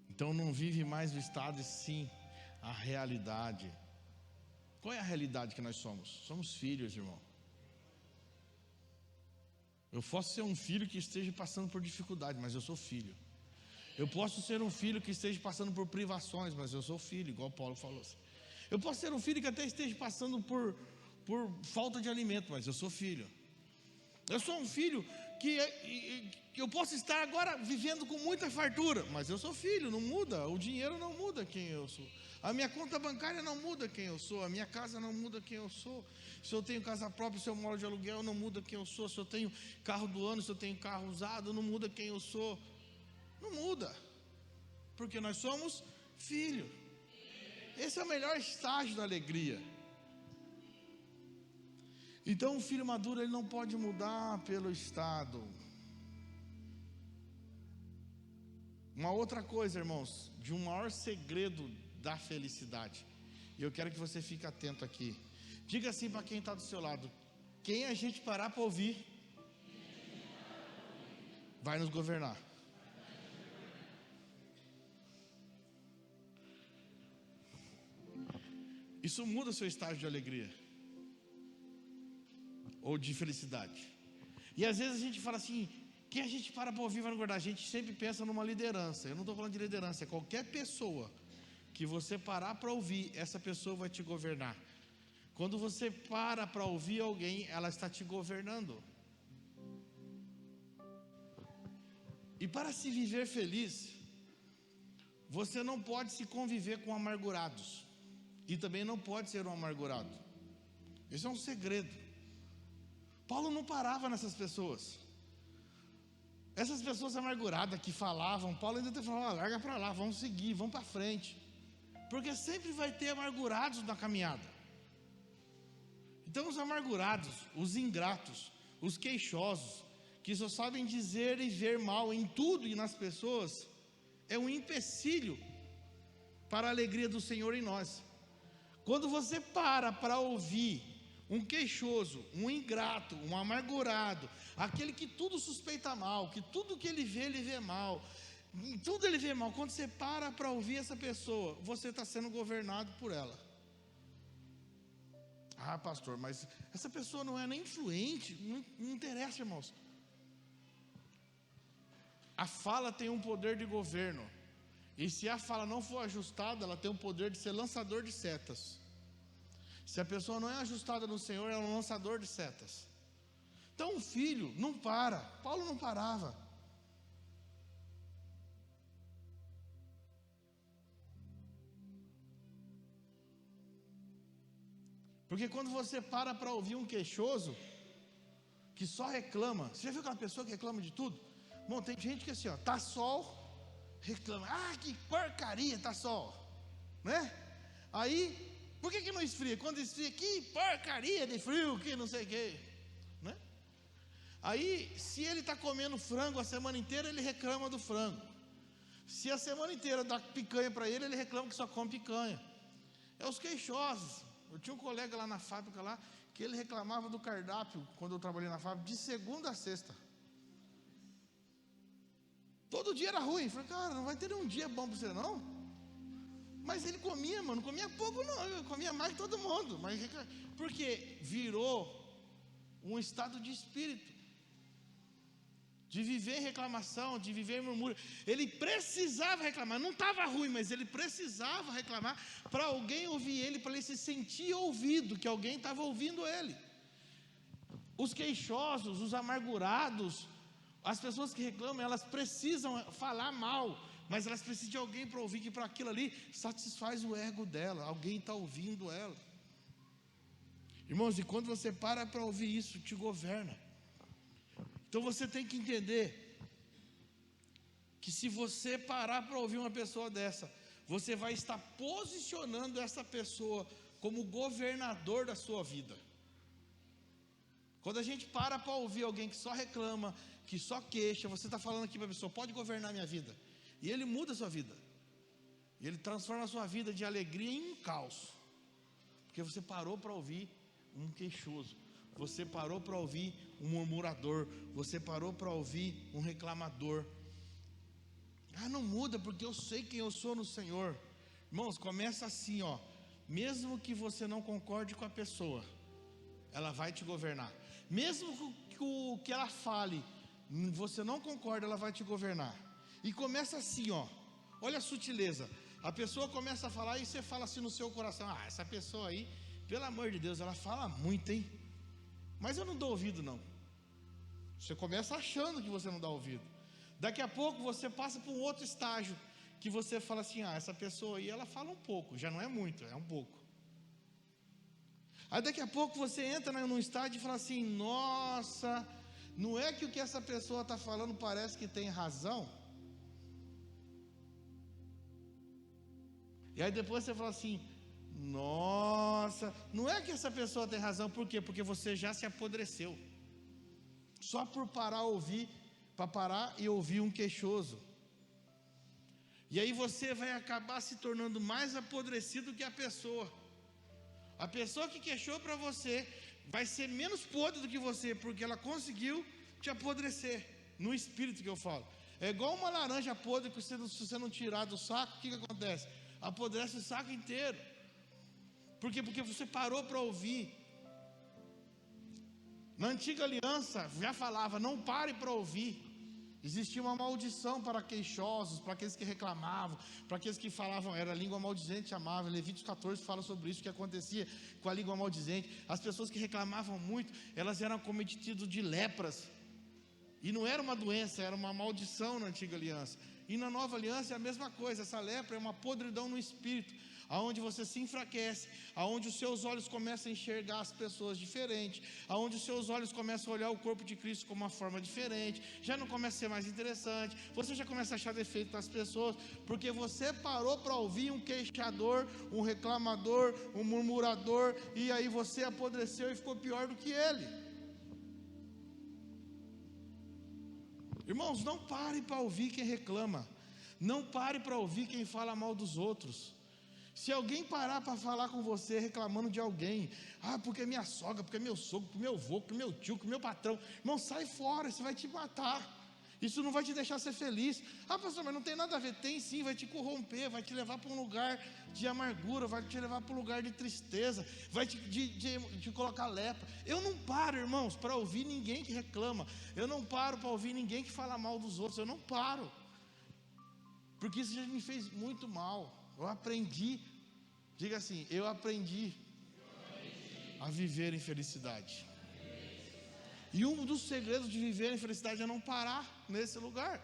Então não vive mais o estado, e sim a realidade. Qual é a realidade que nós somos? Somos filhos, irmão. Eu posso ser um filho que esteja passando por dificuldade, mas eu sou filho. Eu posso ser um filho que esteja passando por privações, mas eu sou filho, igual Paulo falou assim. Eu posso ser um filho que até esteja passando por falta de alimento, mas eu sou filho. Eu sou um filho que eu posso estar agora vivendo com muita fartura, mas eu sou filho, não muda. O dinheiro não muda quem eu sou. A minha conta bancária não muda quem eu sou. A minha casa não muda quem eu sou. Se eu tenho casa própria, se eu moro de aluguel, não muda quem eu sou. Se eu tenho carro do ano, se eu tenho carro usado, não muda quem eu sou. Não muda, porque nós somos filho. Esse é o melhor estágio da alegria. Então o filho maduro, ele não pode mudar pelo estado. Uma outra coisa, irmãos, de um maior segredo da felicidade, e eu quero que você fique atento aqui. Diga assim para quem está do seu lado: quem a gente parar para ouvir, vai nos governar. Isso muda o seu estágio de alegria ou de felicidade. E às vezes a gente fala assim: quem a gente para ouvir vai engordar. A gente sempre pensa numa liderança. Eu não estou falando de liderança, é qualquer pessoa que você parar para ouvir, essa pessoa vai te governar. Quando você para ouvir alguém, ela está te governando. E para se viver feliz, você não pode se conviver com amargurados, e também não pode ser um amargurado. Esse é um segredo. Paulo não parava nessas pessoas. Essas pessoas amarguradas que falavam, Paulo ainda falava: larga para lá, vamos seguir, vamos para frente. Porque sempre vai ter amargurados na caminhada. Então os amargurados, os ingratos, os queixosos, que só sabem dizer e ver mal em tudo e nas pessoas, é um empecilho para a alegria do Senhor em nós. Quando você para ouvir um queixoso, um ingrato, um amargurado, aquele que tudo suspeita mal, que tudo que ele vê mal, tudo ele vê mal. Quando você para ouvir essa pessoa, você está sendo governado por ela. Ah, pastor, mas essa pessoa não é nem influente. Não interessa, irmãos. A fala tem um poder de governo, e se a fala não for ajustada, ela tem o poder de ser lançador de setas. Se a pessoa não é ajustada no Senhor, ela é um lançador de setas. Então o filho não para. Paulo não parava. Porque quando você para ouvir um queixoso, que só reclama. Você já viu aquela pessoa que reclama de tudo? Bom, tem gente que assim, ó, tá sol, reclama: ah, que porcaria, tá sol, né? Aí, por que não esfria? Quando esfria, que porcaria de frio, que não sei o que, né? Aí, se ele está comendo frango a semana inteira, ele reclama do frango. Se a semana inteira dá picanha para ele, ele reclama que só come picanha. É os queixosos. Eu tinha um colega lá na fábrica lá, que ele reclamava do cardápio, quando eu trabalhei na fábrica, de segunda a sexta. Todo dia era ruim. Eu falei: cara, não vai ter um dia bom para você não? Mas ele comia, mano, não comia pouco não, eu comia mais que todo mundo. Mas porque virou um estado de espírito, de viver em reclamação, de viver em murmúrio. Ele precisava reclamar, não estava ruim, mas ele precisava reclamar para alguém ouvir ele, para ele se sentir ouvido, que alguém estava ouvindo ele. Os queixosos, os amargurados, as pessoas que reclamam, elas precisam falar mal, mas elas precisam de alguém para ouvir, que para aquilo ali satisfaz o ego dela, alguém está ouvindo ela. Irmãos, e quando você para ouvir isso, te governa. Então você tem que entender que se você parar para ouvir uma pessoa dessa, você vai estar posicionando essa pessoa como governador da sua vida. Quando a gente para ouvir alguém que só reclama, que só queixa, você está falando aqui para a pessoa: pode governar minha vida. E ele muda a sua vida. E ele transforma a sua vida de alegria em um caos. Porque você parou para ouvir um queixoso. Você parou para ouvir um murmurador. Você parou para ouvir um reclamador. Ah, não muda porque eu sei quem eu sou no Senhor. Irmãos, começa assim, ó. Mesmo que você não concorde com a pessoa, ela vai te governar. Mesmo que ela fale, você não concorda, ela vai te governar. E começa assim, ó. Olha a sutileza. A pessoa começa a falar e você fala assim no seu coração: ah, essa pessoa aí, pelo amor de Deus, ela fala muito, hein? Mas eu não dou ouvido não. Você começa achando que você não dá ouvido. Daqui a pouco você passa para um outro estágio, que você fala assim: ah, essa pessoa aí, ela fala um pouco. Já não é muito, é um pouco. Aí daqui a pouco você entra num estágio e fala assim: nossa, não é que o que essa pessoa está falando parece que tem razão? E aí depois você fala assim: nossa, não é que essa pessoa tem razão. Por quê? Porque você já se apodreceu. Só por para parar e ouvir um queixoso. E aí você vai acabar se tornando mais apodrecido que a pessoa. A pessoa que queixou para você vai ser menos podre do que você, porque ela conseguiu te apodrecer, no espírito que eu falo. É igual uma laranja podre que se você não tirar do saco, o que acontece? Apodrece o saco inteiro. Por quê? Porque você parou para ouvir. Na antiga aliança já falava: não pare para ouvir. Existia uma maldição para queixosos, para aqueles que reclamavam, para aqueles que falavam, era a língua maldizente, chamava. Levíticos 14 fala sobre isso, que acontecia com a língua maldizente. As pessoas que reclamavam muito, elas eram cometidas de lepras. E não era uma doença, era uma maldição na antiga aliança. E na nova aliança é a mesma coisa. Essa lepra é uma podridão no espírito, aonde você se enfraquece, aonde os seus olhos começam a enxergar as pessoas diferentes, aonde os seus olhos começam a olhar o corpo de Cristo com uma forma diferente, já não começa a ser mais interessante, você já começa a achar defeito nas pessoas, porque você parou para ouvir um queixador, um reclamador, um murmurador, e aí você apodreceu e ficou pior do que ele. Irmãos, não pare para ouvir quem reclama, não pare para ouvir quem fala mal dos outros. Se alguém parar para falar com você reclamando de alguém, porque é minha sogra, porque é meu sogro, porque é meu avô, porque é meu tio, porque é meu patrão, irmão, sai fora, isso vai te matar, isso não vai te deixar ser feliz. Pastor, mas não tem nada a ver. Tem sim, vai te corromper, vai te levar para um lugar de amargura, vai te levar para um lugar de tristeza, vai te colocar lepra. Eu não paro, irmãos, para ouvir ninguém que reclama, eu não paro para ouvir ninguém que fala mal dos outros, eu não paro, porque isso já me fez muito mal. Eu aprendi, diga assim, eu aprendi a viver em felicidade. E um dos segredos de viver em felicidade é não parar nesse lugar.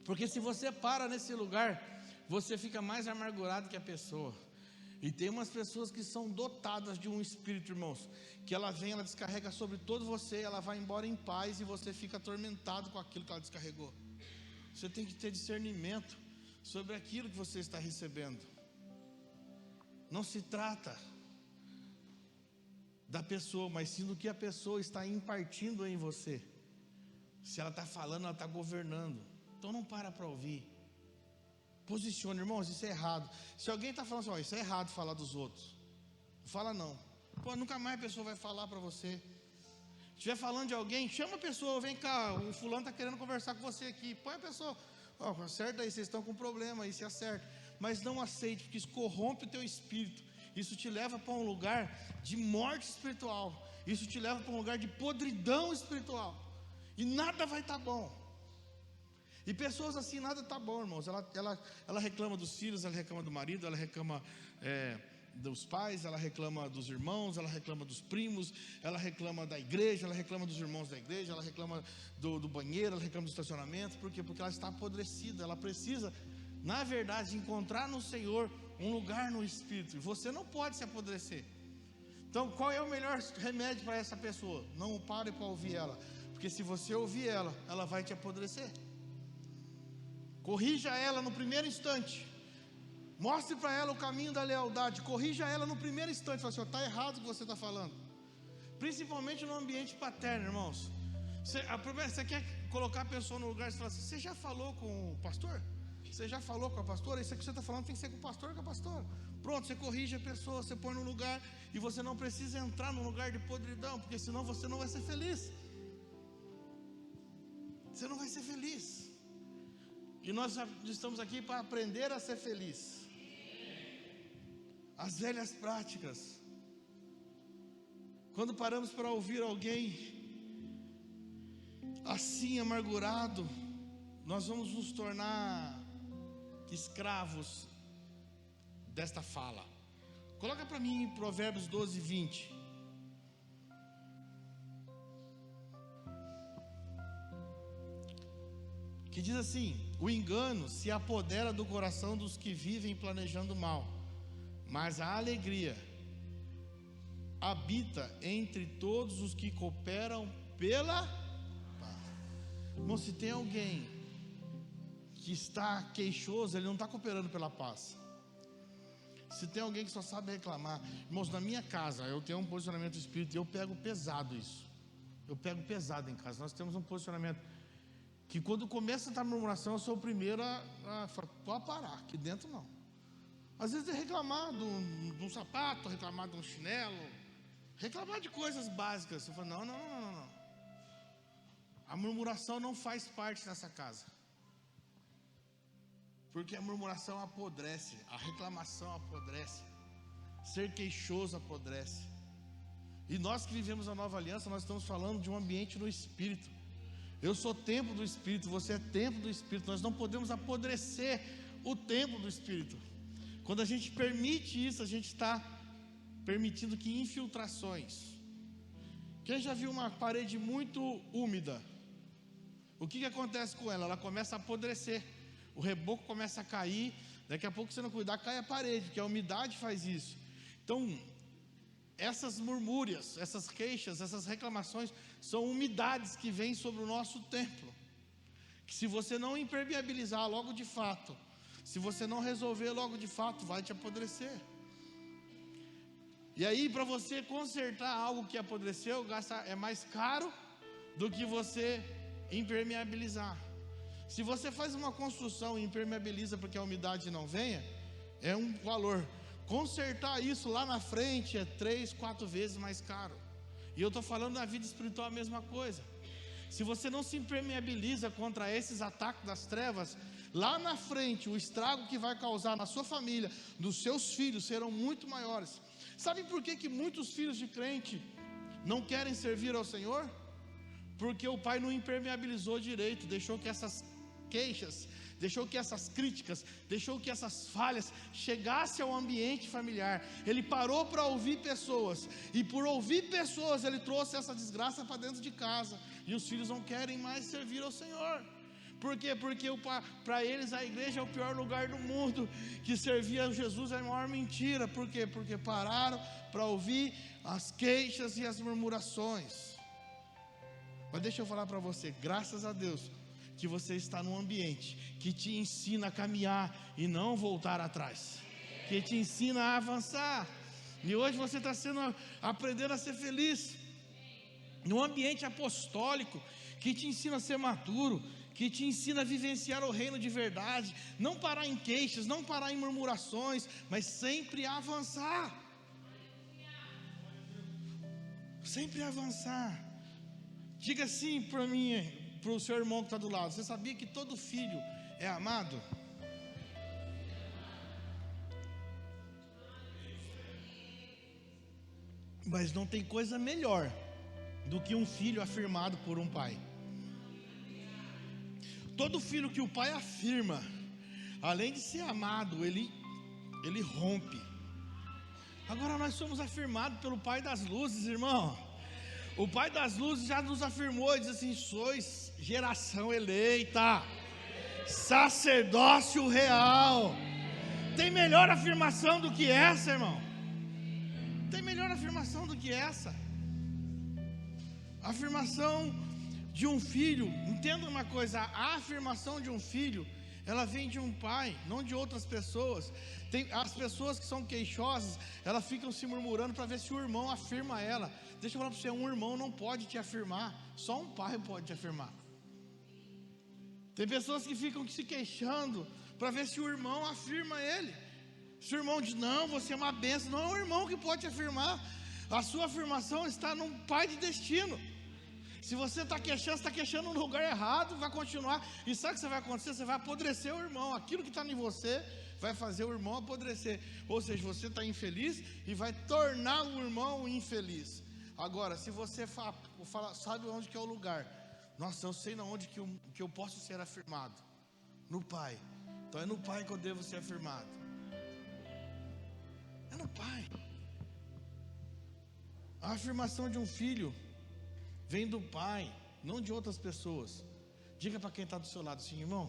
Porque se você para nesse lugar, você fica mais amargurado que a pessoa. E tem umas pessoas que são dotadas de um espírito, irmãos, que ela vem, ela descarrega sobre todo você, ela vai embora em paz e você fica atormentado com aquilo que ela descarregou. Você tem que ter discernimento sobre aquilo que você está recebendo. Não se trata da pessoa, mas sim do que a pessoa está impartindo em você. Se ela está falando, ela está governando. Então não para ouvir. Posicione, irmãos, isso é errado. Se alguém está falando assim, isso é errado falar dos outros, não fala não. Nunca mais a pessoa vai falar para você. Se estiver falando de alguém, chama a pessoa, vem cá, o fulano está querendo conversar com você aqui. Põe a pessoa, acerta aí, vocês estão com problema aí, se acerta. Mas não aceite, porque isso corrompe o teu espírito. Isso te leva para um lugar de morte espiritual. Isso te leva para um lugar de podridão espiritual. E nada vai estar bom. E pessoas assim, nada está bom, irmãos. Ela reclama dos filhos, ela reclama do marido, ela reclama dos pais, ela reclama dos irmãos, ela reclama dos primos, ela reclama da igreja, ela reclama dos irmãos da igreja, ela reclama do banheiro, ela reclama do estacionamento. Por quê? Porque ela está apodrecida. Ela precisa, na verdade, encontrar no Senhor um lugar no Espírito. E você não pode se apodrecer. Então, qual é o melhor remédio para essa pessoa? Não pare para ouvir ela, porque se você ouvir ela, ela vai te apodrecer. Corrija ela no primeiro instante. Mostre para ela o caminho da lealdade. Corrija ela no primeiro instante. Fala assim, está errado o que você está falando. Principalmente no ambiente paterno, irmãos. Você quer colocar a pessoa no lugar, você fala assim, você já falou com o pastor? Você já falou com a pastora? Isso que você está falando tem que ser com o pastor ou com a pastora. Pronto, você corrige a pessoa, você põe no lugar. E você não precisa entrar num lugar de podridão, porque senão você não vai ser feliz. Você não vai ser feliz. E nós estamos aqui para aprender a ser feliz. As velhas práticas. Quando paramos para ouvir alguém assim amargurado, nós vamos nos tornar escravos desta fala. Coloca para mim Provérbios 12, 20. Que diz assim: o engano se apodera do coração dos que vivem planejando mal, mas a alegria habita entre todos os que cooperam pela paz. Irmão, se tem alguém que está queixoso, ele não está cooperando pela paz. Se tem alguém que só sabe reclamar, irmãos, na minha casa eu tenho um posicionamento espírita e eu pego pesado isso. Eu pego pesado em casa. Nós temos um posicionamento que quando começa a estar murmuração, eu sou o primeiro a parar, aqui dentro não. Às vezes é reclamar de um sapato, reclamar de um chinelo, reclamar de coisas básicas. Você fala, não. A murmuração não faz parte dessa casa. Porque a murmuração apodrece, a reclamação apodrece, ser queixoso apodrece. E nós que vivemos a nova aliança, nós estamos falando de um ambiente no Espírito. Eu sou templo do Espírito, você é templo do Espírito. Nós não podemos apodrecer o templo do Espírito. Quando a gente permite isso, a gente está permitindo que infiltrações, Quem já viu uma parede muito úmida? O que acontece com ela? Ela começa a apodrecer, o reboco começa a cair, daqui a pouco, se não cuidar, cai a parede, porque a umidade faz isso. Então, essas murmúrias, essas queixas, essas reclamações, são umidades que vêm sobre o nosso templo, que se você não impermeabilizar logo de fato, se você não resolver logo de fato, vai te apodrecer. E aí, para você consertar algo que apodreceu, é mais caro do que você impermeabilizar. Se você faz uma construção e impermeabiliza para que a umidade não venha, é um valor. Consertar isso lá na frente é 3, 4 vezes mais caro. E eu estou falando na vida espiritual a mesma coisa. Se você não se impermeabiliza contra esses ataques das trevas, lá na frente o estrago que vai causar na sua família, nos seus filhos, serão muito maiores. Sabe por que muitos filhos de crente não querem servir ao Senhor? Porque o pai não impermeabilizou direito, deixou que essas queixas, deixou que essas críticas, deixou que essas falhas chegassem ao ambiente familiar. Ele parou para ouvir pessoas, e por ouvir pessoas ele trouxe essa desgraça para dentro de casa, e os filhos não querem mais servir ao Senhor. Por quê? Porque para eles a igreja é o pior lugar do mundo, que servir a Jesus é a maior mentira. Por quê? Porque pararam para ouvir as queixas e as murmurações. Mas deixa eu falar para você, graças a Deus, que você está num ambiente que te ensina a caminhar e não voltar atrás, que te ensina a avançar, e hoje você está aprendendo a ser feliz, num ambiente apostólico, que te ensina a ser maduro, que te ensina a vivenciar o reino de verdade, não parar em queixas, não parar em murmurações, mas sempre avançar, sempre avançar. Diga assim para mim, para o seu irmão que está do lado: você sabia que todo filho é amado? Mas não tem coisa melhor do que um filho afirmado por um pai. Todo filho que o pai afirma, além de ser amado, ele rompe. Agora nós somos afirmados pelo Pai das luzes, irmão. O Pai das luzes já nos afirmou e diz assim: sois geração eleita, sacerdócio real. Tem melhor afirmação do que essa, irmão? Tem melhor afirmação do que essa? A afirmação de um filho, entenda uma coisa: a afirmação de um filho, ela vem de um pai, não de outras pessoas. As pessoas que são queixosas, elas ficam se murmurando para ver se o irmão afirma ela. Deixa eu falar para você, um irmão não pode te afirmar, só um pai pode te afirmar. Tem pessoas que ficam se queixando para ver se o irmão afirma ele. Se o irmão diz: não, você é uma bênção, não é o irmão que pode te afirmar. A sua afirmação está num pai de destino. Se você está queixando, você está queixando no lugar errado, vai continuar. E sabe o que vai acontecer? Você vai apodrecer o irmão. Aquilo que está em você vai fazer o irmão apodrecer. Ou seja, você está infeliz e vai tornar o irmão infeliz. Agora, se você fala, sabe onde que é o lugar? Nossa, eu sei onde que eu posso ser afirmado. No Pai. Então é no Pai que eu devo ser afirmado. É no Pai. A afirmação de um filho vem do pai, não de outras pessoas. Diga para quem está do seu lado assim: irmão,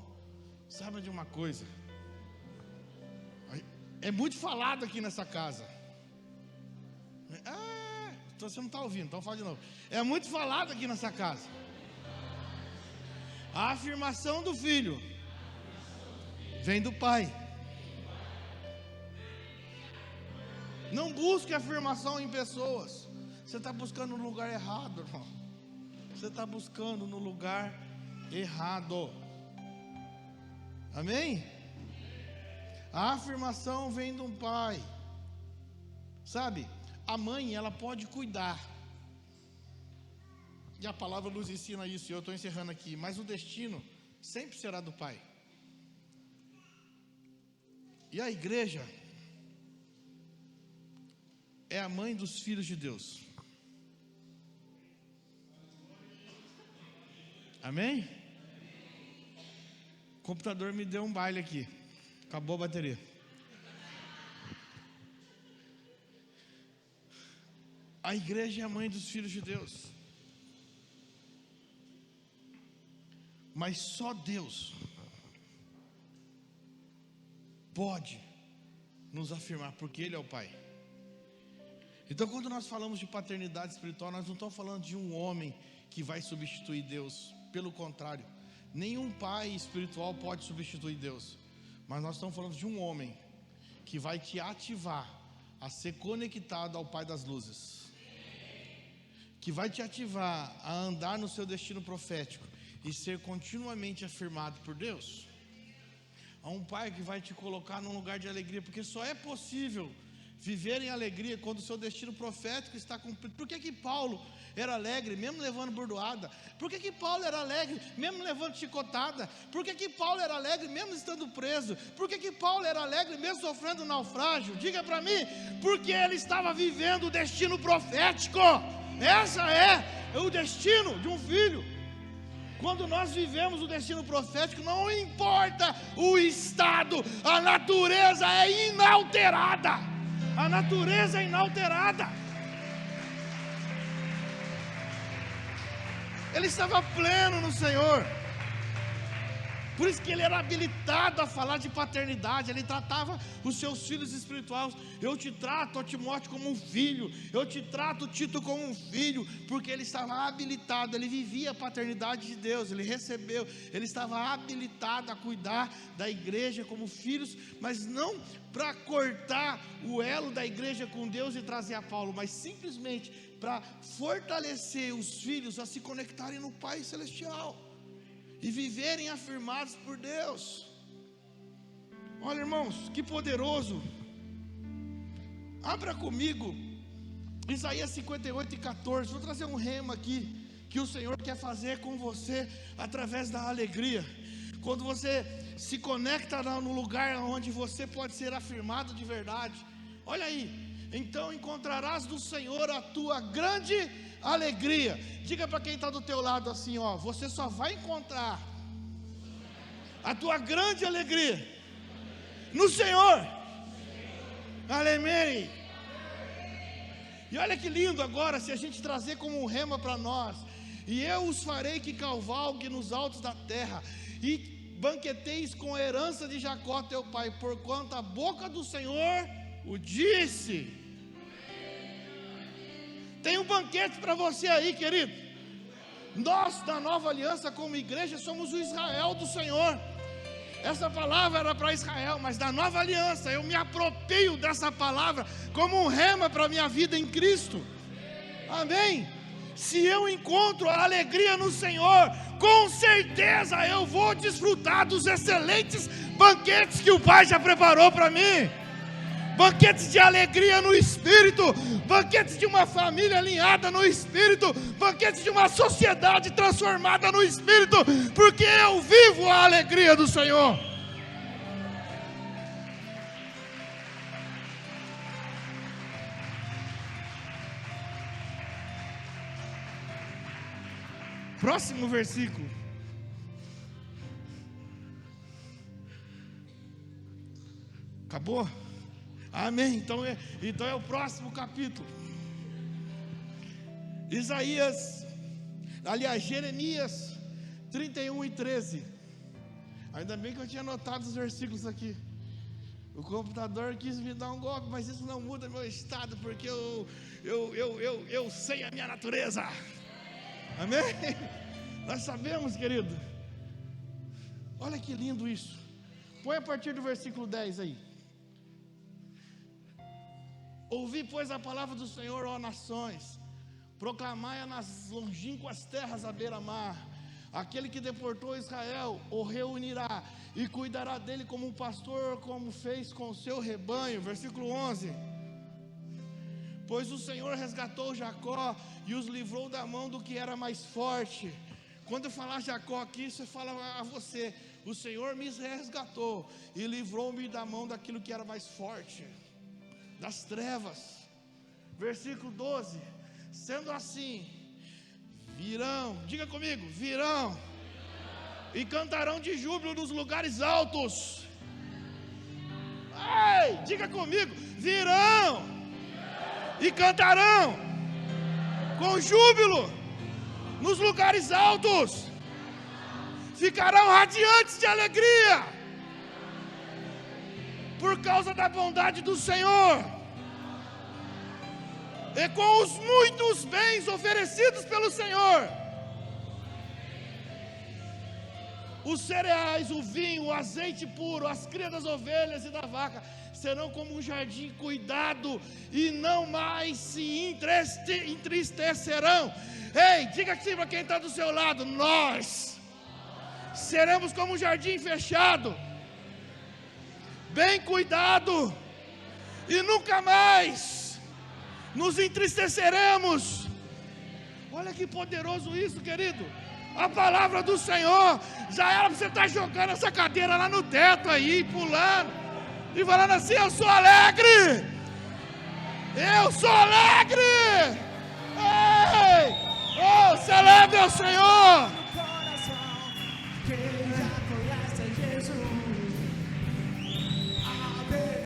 saiba de uma coisa, é muito falado aqui nessa casa. Então você não está ouvindo, então fala de novo. É muito falado aqui nessa casa. A afirmação do filho vem do pai. Não busque afirmação em pessoas. Você está buscando no lugar errado, irmão. Você está buscando no lugar errado. Amém? A afirmação vem de um pai. Sabe, a mãe, ela pode cuidar. E a palavra nos ensina isso, e eu estou encerrando aqui. Mas o destino sempre será do pai. E a igreja é a mãe dos filhos de Deus. Amém? O computador me deu um baile aqui. Acabou a bateria. A igreja é a mãe dos filhos de Deus. Mas só Deus pode nos afirmar, porque Ele é o Pai. Então, quando nós falamos de paternidade espiritual, nós não estamos falando de um homem que vai substituir Deus. Pelo contrário, nenhum pai espiritual pode substituir Deus. Mas nós estamos falando de um homem que vai te ativar a ser conectado ao Pai das luzes, que vai te ativar a andar no seu destino profético e ser continuamente afirmado por Deus. Há um Pai que vai te colocar num lugar de alegria, porque só é possível viver em alegria quando o seu destino profético está cumprido. Por que Paulo era alegre, mesmo levando bordoada? Por que Paulo era alegre, mesmo levando chicotada? Por que Paulo era alegre, mesmo estando preso? Por que Paulo era alegre, mesmo sofrendo naufrágio? Diga para mim, porque ele estava vivendo o destino profético. Essa é o destino de um filho. Quando nós vivemos o destino profético, não importa o estado, a natureza é inalterada. A natureza é inalterada. Ele estava pleno no Senhor. Por isso que ele era habilitado a falar de paternidade. Ele tratava os seus filhos espirituais. Eu te trato, ó Timóteo, como um filho. Eu te trato, Tito, como um filho. Porque ele estava habilitado. Ele vivia a paternidade de Deus. Ele recebeu. Ele estava habilitado a cuidar da igreja como filhos. Mas não para cortar o elo da igreja com Deus e trazer a Paulo. Mas simplesmente para fortalecer os filhos a se conectarem no Pai Celestial e viverem afirmados por Deus. Olha, irmãos, que poderoso. Abra comigo Isaías 58:14. Vou trazer um rema aqui que o Senhor quer fazer com você através da alegria. Quando você se conecta no lugar onde você pode ser afirmado de verdade. Olha aí. Então encontrarás do Senhor a tua grande alegria. Diga para quem está do teu lado assim, ó, você só vai encontrar a tua grande alegria no Senhor. Aleluia. E olha que lindo agora, se a gente trazer como um rema para nós. E eu os farei que cavalguem nos altos da terra, e banqueteis com a herança de Jacó teu pai, porquanto a boca do Senhor o disse. Tem um banquete para você aí, querido. Nós da nova aliança como igreja somos o Israel do Senhor. Essa palavra era para Israel, mas da nova aliança eu me aproprio dessa palavra como um rema para a minha vida em Cristo. Amém? Se eu encontro a alegria no Senhor, com certeza eu vou desfrutar dos excelentes banquetes que o Pai já preparou para mim. Banquetes de alegria no Espírito, banquetes de uma família alinhada no Espírito, banquetes de uma sociedade transformada no Espírito, porque eu vivo a alegria do Senhor. Próximo versículo. Acabou? Amém. Então é o próximo capítulo. Jeremias 31:13. Ainda bem que eu tinha anotado os versículos aqui. O computador quis me dar um golpe, mas isso não muda meu estado, porque eu sei a minha natureza. Amém? Nós sabemos, querido. Olha que lindo isso. Põe a partir do versículo 10 aí. Ouvi, pois, a palavra do Senhor, ó nações, proclamai-a nas longínquas terras à beira-mar. Aquele que deportou Israel o reunirá e cuidará dele como um pastor, como fez com o seu rebanho. Versículo 11. Pois o Senhor resgatou Jacó e os livrou da mão do que era mais forte. Quando eu falar Jacó aqui, você fala a você: o Senhor me resgatou e livrou-me da mão daquilo que era mais forte, das trevas. Versículo 12. Sendo assim, virão, diga comigo, virão e cantarão de júbilo nos lugares altos. Ei, diga comigo, virão e cantarão com júbilo, nos lugares altos, ficarão radiantes de alegria, por causa da bondade do Senhor, e com os muitos bens oferecidos pelo Senhor, os cereais, o vinho, o azeite puro, as crias das ovelhas e da vaca serão como um jardim cuidado e não mais se entristecerão. Ei, diga assim para quem está do seu lado: nós seremos como um jardim fechado, bem cuidado, e nunca mais nos entristeceremos. Olha que poderoso isso, querido. A palavra do Senhor já era para você estar jogando essa cadeira lá no teto aí, pulando e falando assim: eu sou alegre, eu sou alegre. Ei, oh, celebre ao Senhor.